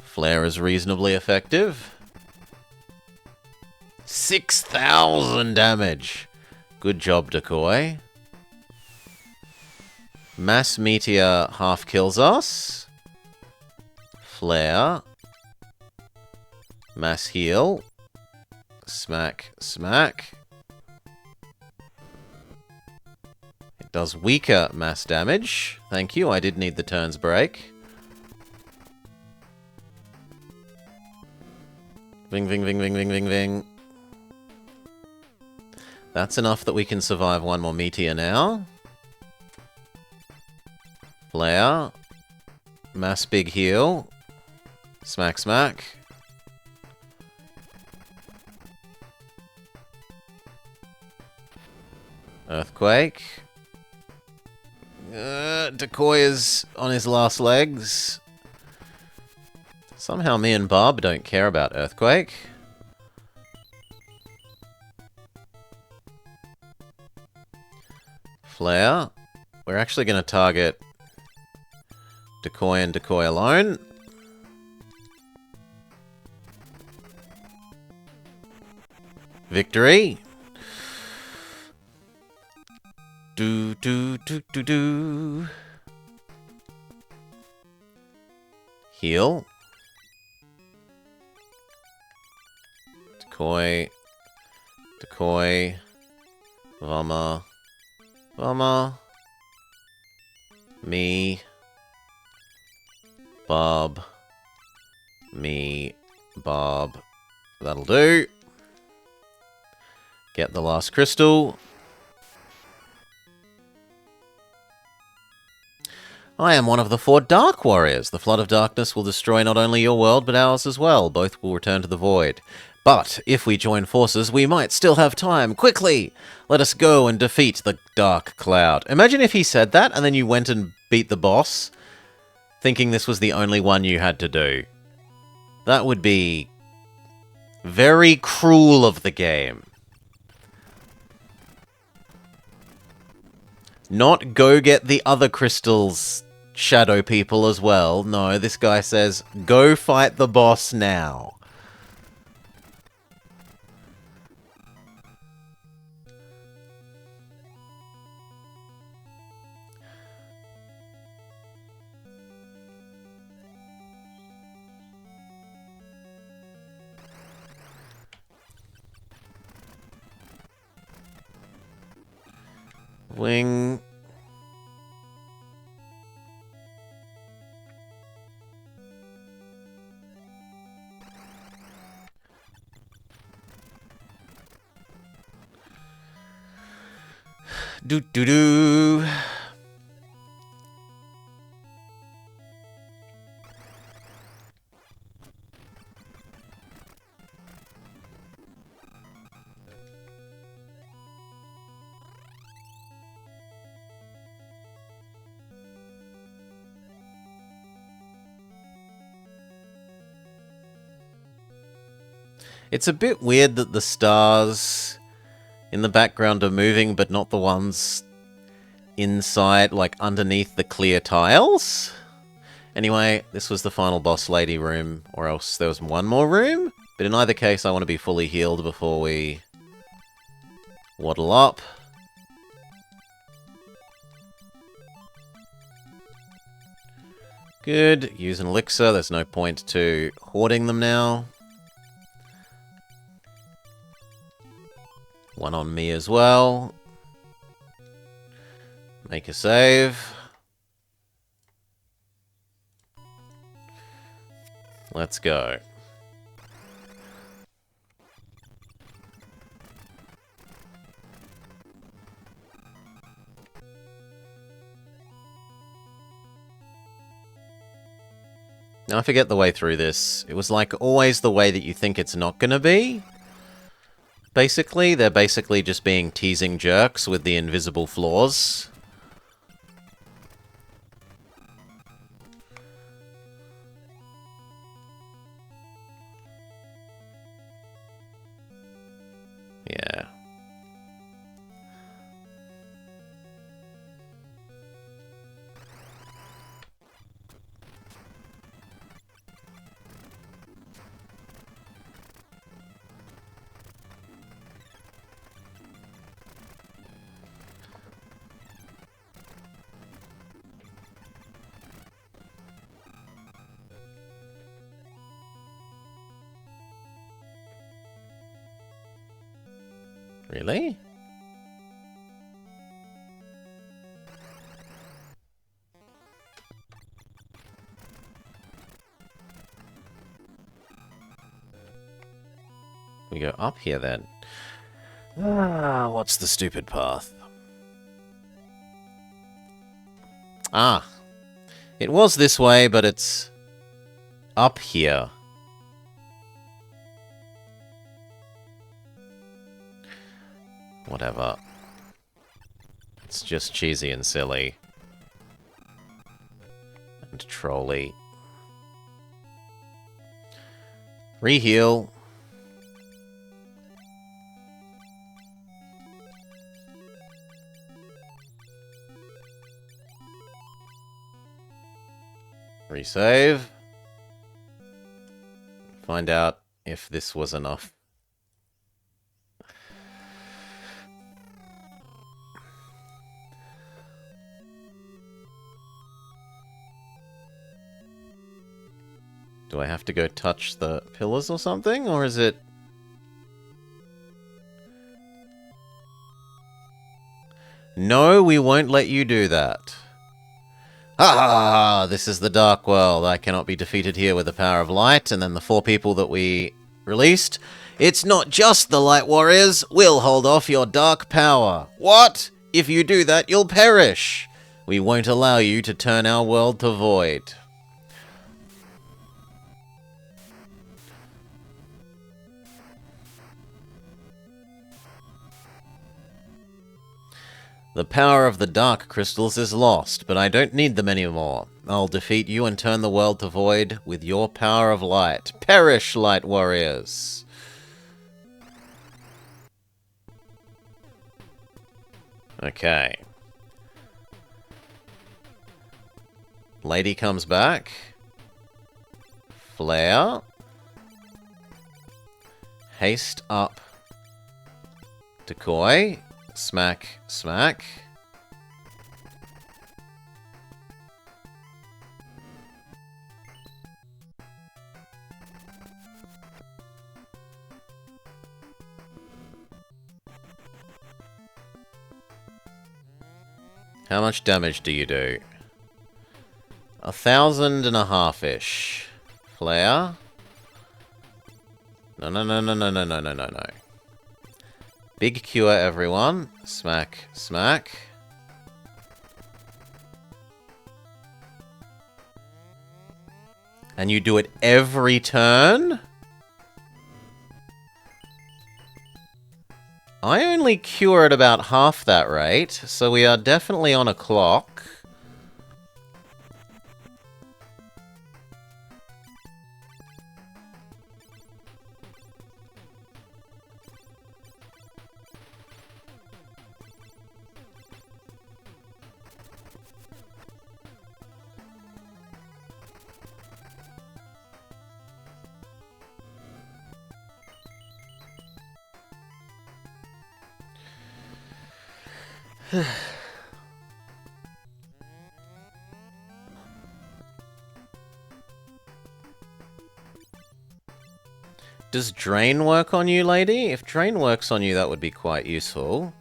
Flare is reasonably effective. 6,000 damage. Good job, Decoy. Mass Meteor half kills us. Flare. Mass Heal. Smack, smack. It does weaker mass damage. Thank you, I did need the turn's break. Ving, ving, ving, ving, ving, ving, ving. That's enough that we can survive one more meteor now. Flare. Mass big heal. Smack, smack. Earthquake. Decoy is on his last legs. Somehow me and Barb don't care about Earthquake. Flare. We're actually going to target Decoy and Decoy alone. Victory. Do, do, do, do, do. Heal. Decoy. Decoy. Vama. Vama. Me. Bob. Me. Bob. That'll do. Get the last crystal. I am one of the 4 Dark Warriors. The Flood of Darkness will destroy not only your world, but ours as well. Both will return to the Void. But if we join forces, we might still have time. Quickly! Let us go and defeat the Dark Cloud. Imagine if he said that, and then you went and beat the boss, thinking this was the only one you had to do. That would be very cruel of the game. Not go get the other crystals, shadow people as well. No, this guy says, go fight the boss now. Wing. Do. It's a bit weird that the stars in the background are moving, but not the ones inside, like underneath the clear tiles. Anyway, this was the final boss lady room, or else there was one more room. But in either case, I want to be fully healed before we waddle up. Good. Use an elixir. There's no point to hoarding them now. One on me as well. Make a save. Let's go. Now I forget the way through this. It was like always the way that you think it's not gonna be. Basically, they're basically just being teasing jerks with the invisible floors. Yeah. Really? We go up here then. Ah, what's the stupid path? Ah. It was this way, but it's up here. Whatever. It's just cheesy and silly. And trolly. Reheal. Resave. Find out if this was enough. Do I have to go touch the pillars or something? Or is it... No, we won't let you do that. Ah, this is the Dark World. I cannot be defeated here with the power of light. And then the 4 people that we released. It's not just the Light Warriors. We'll hold off your dark power. What? If you do that, you'll perish. We won't allow you to turn our world to void. The power of the dark crystals is lost, but I don't need them anymore. I'll defeat you and turn the world to void with your power of light. Perish, Light Warriors! Okay. Lady comes back. Flare. Haste up. Decoy. Smack, smack. How much damage do you do? 1,500-ish. Flare. No, no, no, no, no, no, no, no, no, no. Big cure, everyone. Smack, smack. And you do it every turn? I only cure at about half that rate, so we are definitely on a clock. Does Drain work on you, lady? If Drain works on you, that would be quite useful.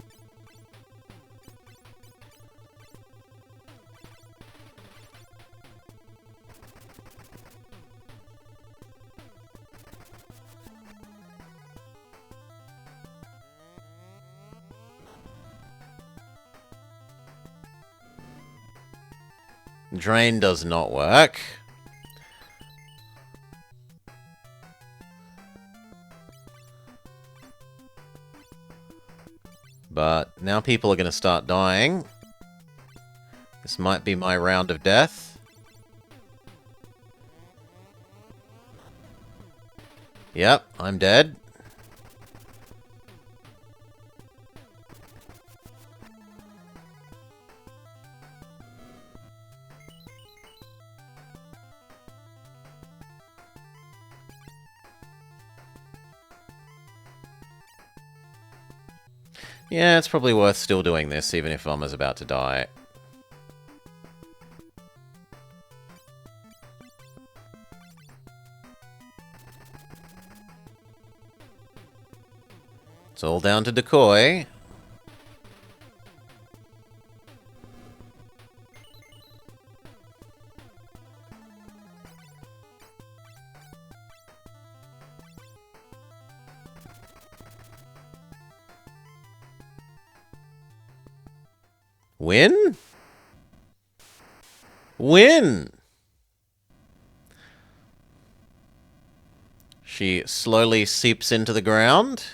Drain does not work. But now people are going to start dying. This might be my round of death. Yep, I'm dead. Yeah, it's probably worth still doing this, even if Vomma's about to die. It's all down to Decoy. Win? Win! She slowly seeps into the ground.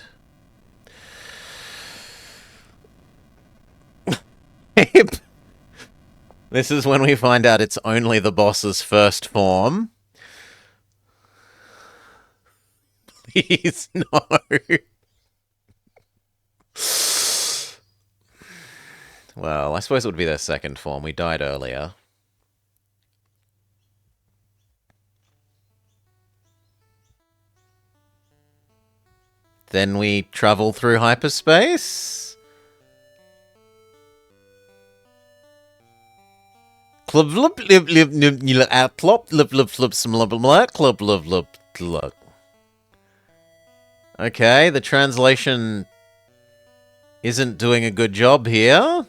This is when we find out it's only the boss's first form. Please, no. Well, I suppose it would be their second form. We died earlier. Then we travel through hyperspace. Club club lip lip lip lip plop lip lip flip some lip club lip lip look. Okay, the translation isn't doing a good job here.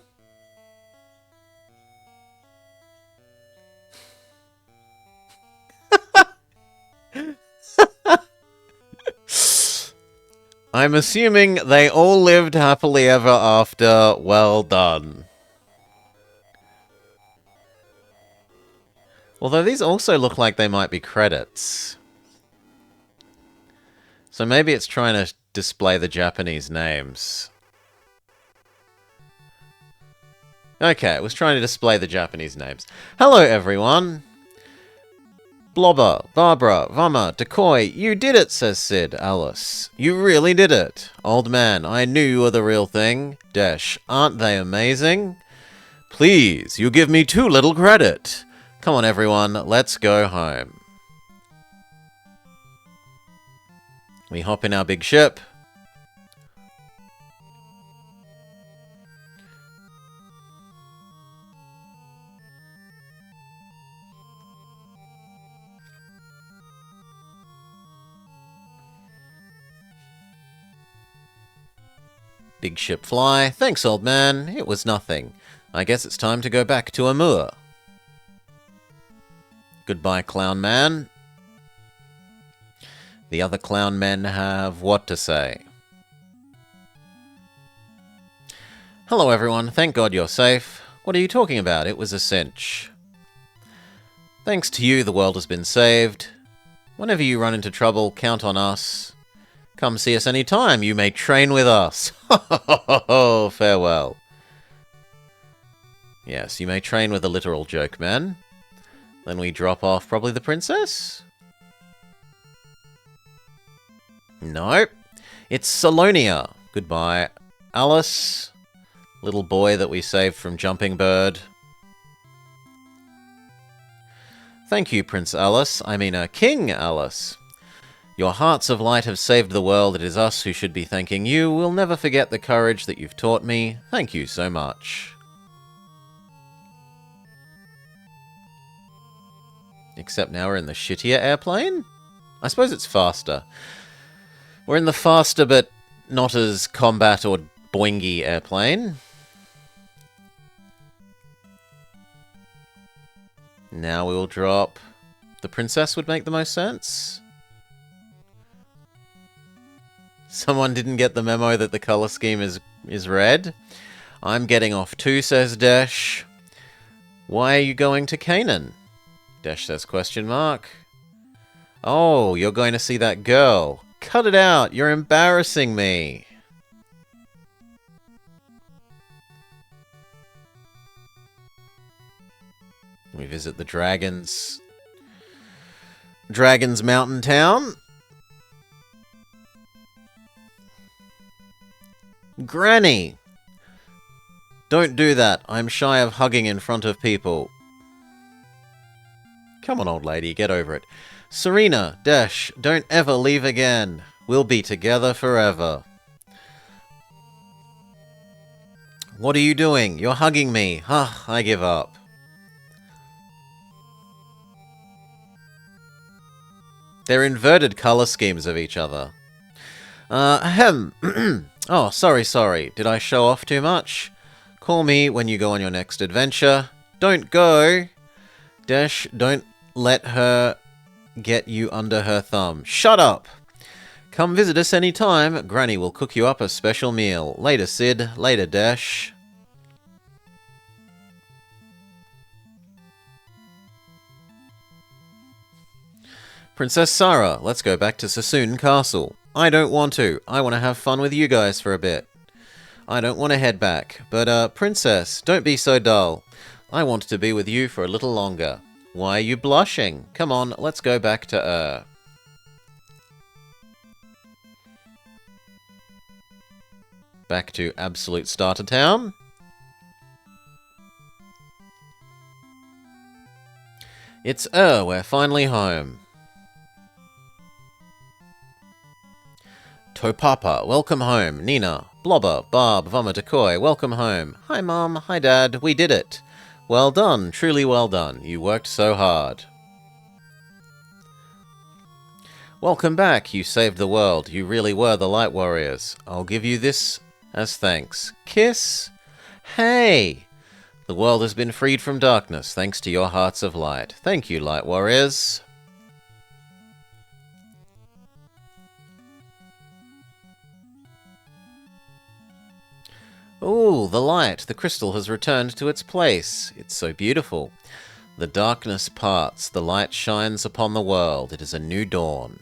I'm assuming they all lived happily ever after. Well done. Although these also look like they might be credits. So maybe it's trying to display the Japanese names. Okay, it was trying to display the Japanese names. Hello, everyone. Blobber, Barbara, Vama, Decoy, you did it, says Sid. Alice, you really did it. Old man, I knew you were the real thing. Dash, aren't they amazing? Please, you give me too little credit. Come on, everyone, let's go home. We hop in our big ship. Big ship fly. Thanks, old man. It was nothing. I guess it's time to go back to Amur. Goodbye, clown man. The other clown men have what to say. Hello, everyone. Thank God you're safe. What are you talking about? It was a cinch. Thanks to you, the world has been saved. Whenever you run into trouble, count on us. Come see us any time. You may train with us. Ho, farewell. Yes, you may train with a literal joke, man. Then we drop off probably the princess? Nope. It's Salonia. Goodbye. Alice. Little boy that we saved from Jumping Bird. Thank you, Prince Alice. I mean, King Alice. Your hearts of light have saved the world. It is us who should be thanking you. We'll never forget the courage that you've taught me. Thank you so much. Except now we're in the shittier airplane? I suppose it's faster. We're in the faster but not as combat or boingy airplane. Now we will drop... The princess would make the most sense. Someone didn't get the memo that the colour scheme is red. I'm getting off too, says Dash. Why are you going to Canaan? Dash says question mark. Oh, you're going to see that girl. Cut it out, you're embarrassing me. We visit the Dragon's mountain town. Granny! Don't do that. I'm shy of hugging in front of people. Come on, old lady, get over it. Serena, Dash, don't ever leave again. We'll be together forever. What are you doing? You're hugging me. I give up. They're inverted colour schemes of each other. Ahem. Oh, sorry. Did I show off too much? Call me when you go on your next adventure. Don't go! Dash, don't let her get you under her thumb. Shut up! Come visit us anytime. Granny will cook you up a special meal. Later, Sid. Later, Dash. Princess Sarah, let's go back to Sassoon Castle. I don't want to. I want to have fun with you guys for a bit. I don't want to head back. But, Princess, don't be so dull. I want to be with you for a little longer. Why are you blushing? Come on, let's go back to Back to Absolute Starter Town. It's we're finally home. Topapa, welcome home. Nina, Blobber, Barb, Vama, Decoy, welcome home. Hi, Mom. Hi, Dad. We did it. Well done. Truly well done. You worked so hard. Welcome back. You saved the world. You really were the Light Warriors. I'll give you this as thanks. Kiss? Hey! The world has been freed from darkness thanks to your hearts of light. Thank you, Light Warriors. Ooh, the light. The crystal has returned to its place. It's so beautiful. The darkness parts. The light shines upon the world. It is a new dawn.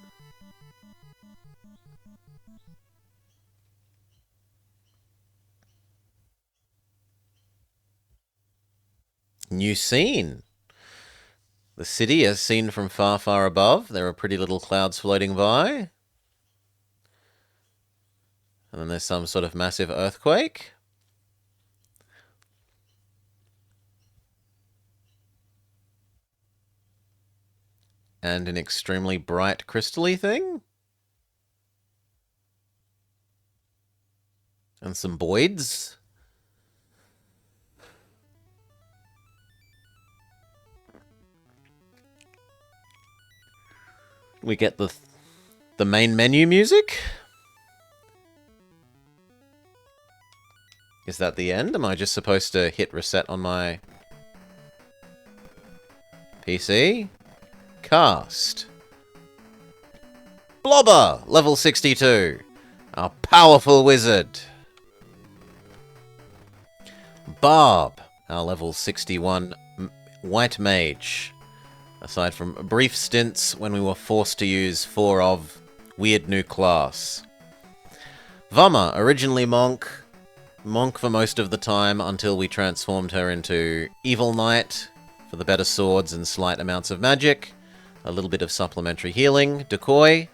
New scene. The city as seen from far, far above. There are pretty little clouds floating by. And then there's some sort of massive earthquake. And an extremely bright crystal-y thing. And some voids. We get the main menu music. Is that the end? Am I just supposed to hit reset on my PC? Cast. Blobber, level 62. Our powerful wizard. Barb, our level 61 white mage. Aside from brief stints when we were forced to use 4 of weird new class. Vama, originally monk. Monk for most of the time until we transformed her into Evil Knight for the better swords and slight amounts of magic. A little bit of supplementary healing. Decoy.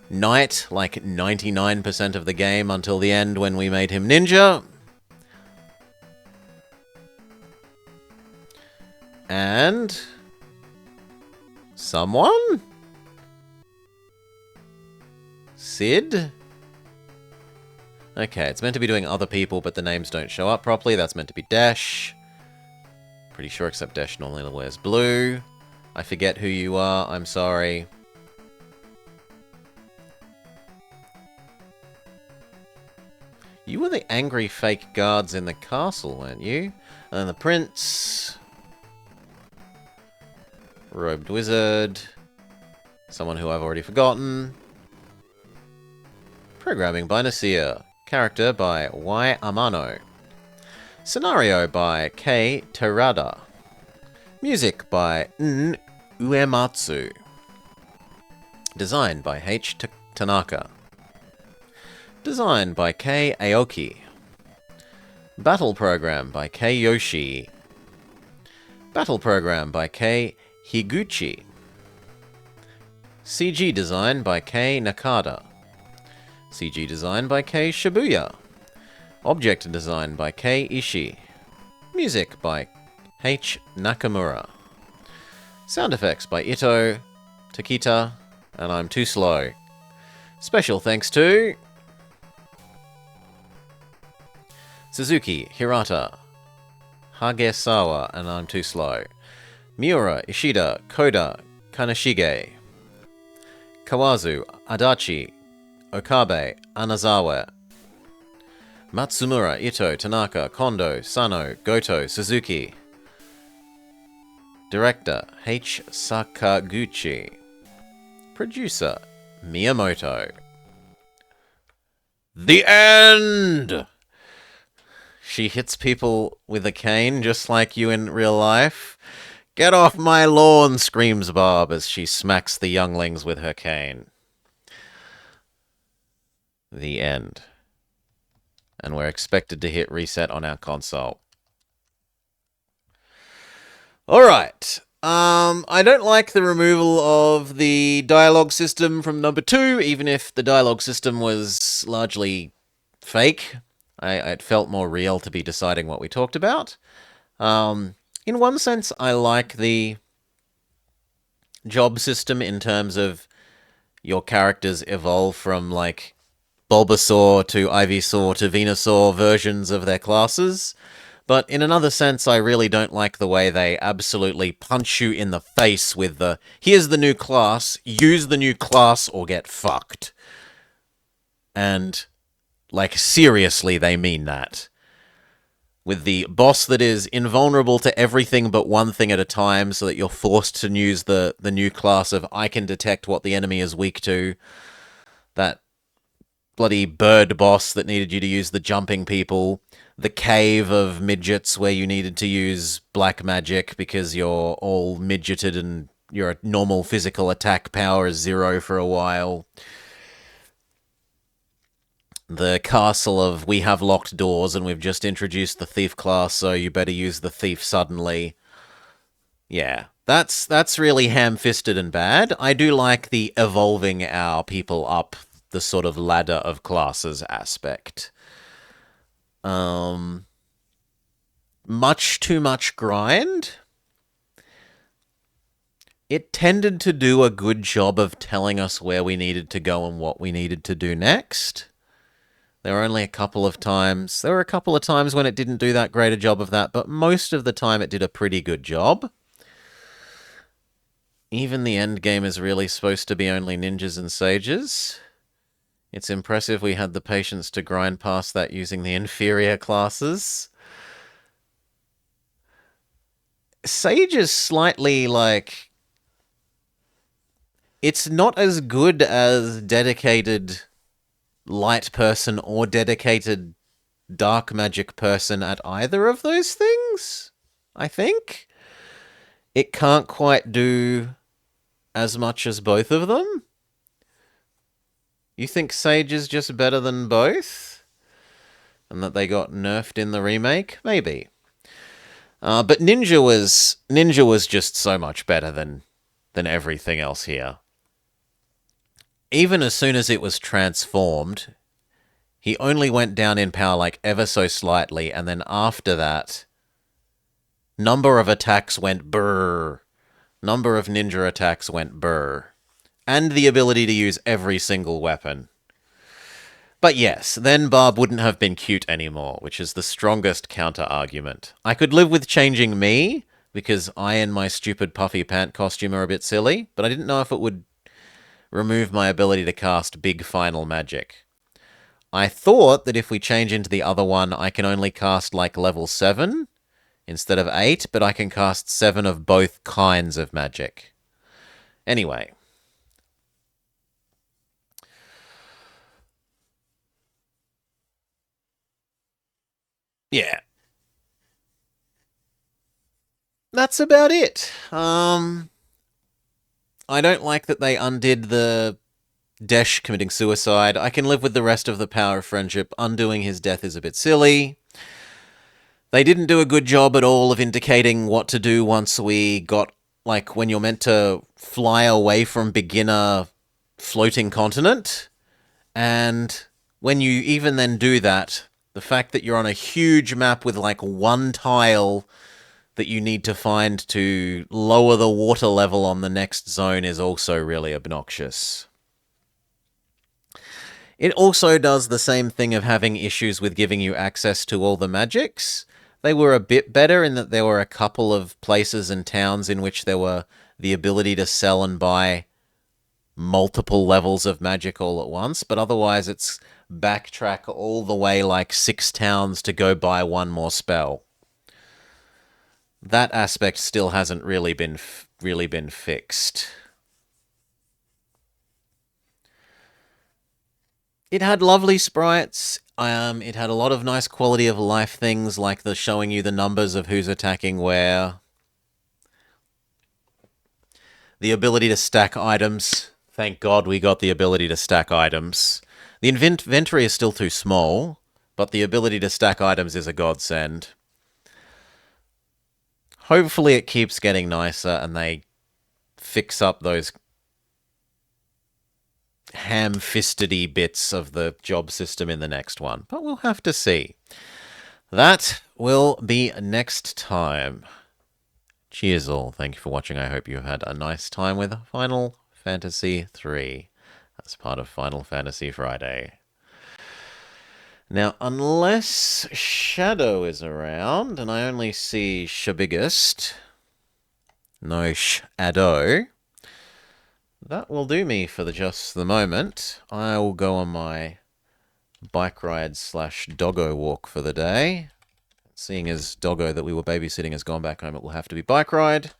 Knight, like 99% of the game until the end when we made him ninja. And someone? Sid? Okay, it's meant to be doing other people, but the names don't show up properly. That's meant to be Dash. Pretty sure, except Dash normally wears blue. I forget who you are. I'm sorry. You were the angry fake guards in the castle, weren't you? And then the prince. Robed wizard. Someone who I've already forgotten. Programming by Nasir. Character by Y. Amano. Scenario by K. Terada. Music by N. Uematsu. Design by H. Tanaka. Design by K. Aoki. Battle Program by K. Yoshi. Battle Program by K. Higuchi. CG Design by K. Nakada. CG Design by K. Shibuya. Object Design by K. Ishii. Music by H. Nakamura. Sound effects by Ito, Takita, and I'm too slow. Special thanks to Suzuki, Hirata, Hagesawa, and I'm too slow. Miura, Ishida, Koda, Kanashige. Kawazu, Adachi, Okabe, Anazawa. Matsumura, Ito, Tanaka, Kondo, Sano, Goto, Suzuki. Director, H. Sakaguchi. Producer, Miyamoto. The end! She hits people with a cane just like you in real life. Get off my lawn, screams Barb as she smacks the younglings with her cane. The end. And we're expected to hit reset on our console. Alright. I don't like the removal of the dialogue system from number 2, even if the dialogue system was largely fake. It felt more real to be deciding what we talked about. In one sense, I like the job system in terms of your characters evolve from, like, Bulbasaur to Ivysaur to Venusaur versions of their classes. But in another sense, I really don't like the way they absolutely punch you in the face with the, here's the new class, use the new class or get fucked. And, like, seriously, they mean that. With the boss that is invulnerable to everything but one thing at a time, so that you're forced to use the new class of I can detect what the enemy is weak to. That bloody bird boss that needed you to use the jumping people. the cave of midgets where you needed to use black magic because you're all midgeted and your normal physical attack power is 0 for a while. The castle of we have locked doors and we've just introduced the thief class, so you better use the thief suddenly. Yeah, that's really ham-fisted and bad. I do like the evolving our people up the sort of ladder of classes aspect. Much too much grind. It tended to do a good job of telling us where we needed to go and what we needed to do next. There were only a couple of times. There were a couple of times when it didn't do that great a job of that, but most of the time it did a pretty good job. Even the end game is really supposed to be only ninjas and sages. It's impressive we had the patience to grind past that using the inferior classes. Sage is slightly like... It's not as good as dedicated light person or dedicated dark magic person at either of those things, I think. It can't quite do as much as both of them. You think Sage is just better than both? And that they got nerfed in the remake? Maybe. But Ninja was just so much better than everything else here. Even as soon as it was transformed, he only went down in power like ever so slightly, and then after that, number of attacks went brrr. Number of ninja attacks went brrr. And the ability to use every single weapon. But yes, then Barb wouldn't have been cute anymore, which is the strongest counter-argument. I could live with changing me, because I and my stupid puffy pant costume are a bit silly, but I didn't know if it would remove my ability to cast big final magic. I thought that if we change into the other one, I can only cast like level 7 instead of 8, but I can cast 7 of both kinds of magic. Anyway. Yeah. That's about it. I don't like that they undid the Desh committing suicide. I can live with the rest of the power of friendship. Undoing his death is a bit silly. They didn't do a good job at all of indicating what to do once we got, like, when you're meant to fly away from beginner floating continent. And when you even then do that, the fact that you're on a huge map with, like, one tile that you need to find to lower the water level on the next zone is also really obnoxious. It also does the same thing of having issues with giving you access to all the magics. They were a bit better in that there were a couple of places and towns in which there were the ability to sell and buy multiple levels of magic all at once, but otherwise it's backtrack all the way like 6 towns to go buy one more spell. That aspect still hasn't really been fixed. It had lovely sprites. It had a lot of nice quality of life things, like the showing you the numbers of who's attacking where. The ability to stack items. Thank God we got the ability to stack items. The inventory is still too small, but the ability to stack items is a godsend. Hopefully it keeps getting nicer and they fix up those ham-fisted-y bits of the job system in the next one. But we'll have to see. That will be next time. Cheers all. Thank you for watching. I hope you had a nice time with Final Fantasy 3 as part of Final Fantasy Friday. Now, unless Shadow is around, and I only see Shabigist, no Shadow, that will do me for just the moment. I will go on my bike ride / doggo walk for the day. Seeing as Doggo that we were babysitting has gone back home, it will have to be bike ride.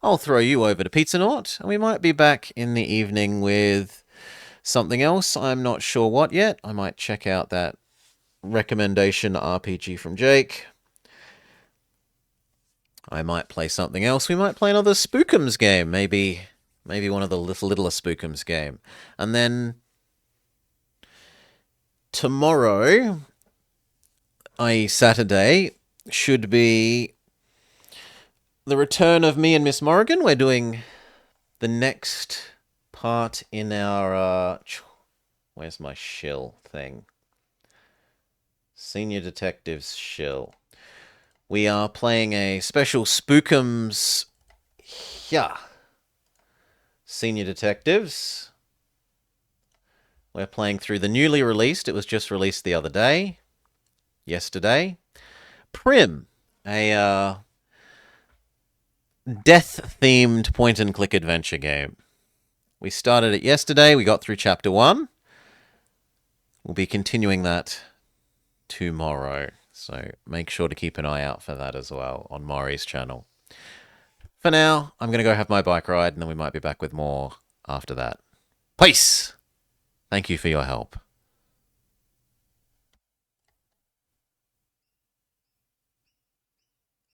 I'll throw you over to Pizza Nort, and we might be back in the evening with something else. I'm not sure what yet. I might check out that recommendation RPG from Jake. I might play something else. We might play another Spookums game. Maybe one of the littler Spookums game. And then tomorrow, i.e. Saturday, should be the return of me and Miss Morrigan. We're doing the next part in our... where's my shill thing? Senior Detectives shill. We are playing a special Spookums... Yeah. Senior Detectives. We're playing through the newly released. It was just released the other day. Yesterday. Prim. A death-themed point-and-click adventure game. We started it yesterday. We got through Chapter 1. We'll be continuing that tomorrow. So make sure to keep an eye out for that as well on Maury's channel. For now, I'm going to go have my bike ride, and then we might be back with more after that. Peace! Thank you for your help.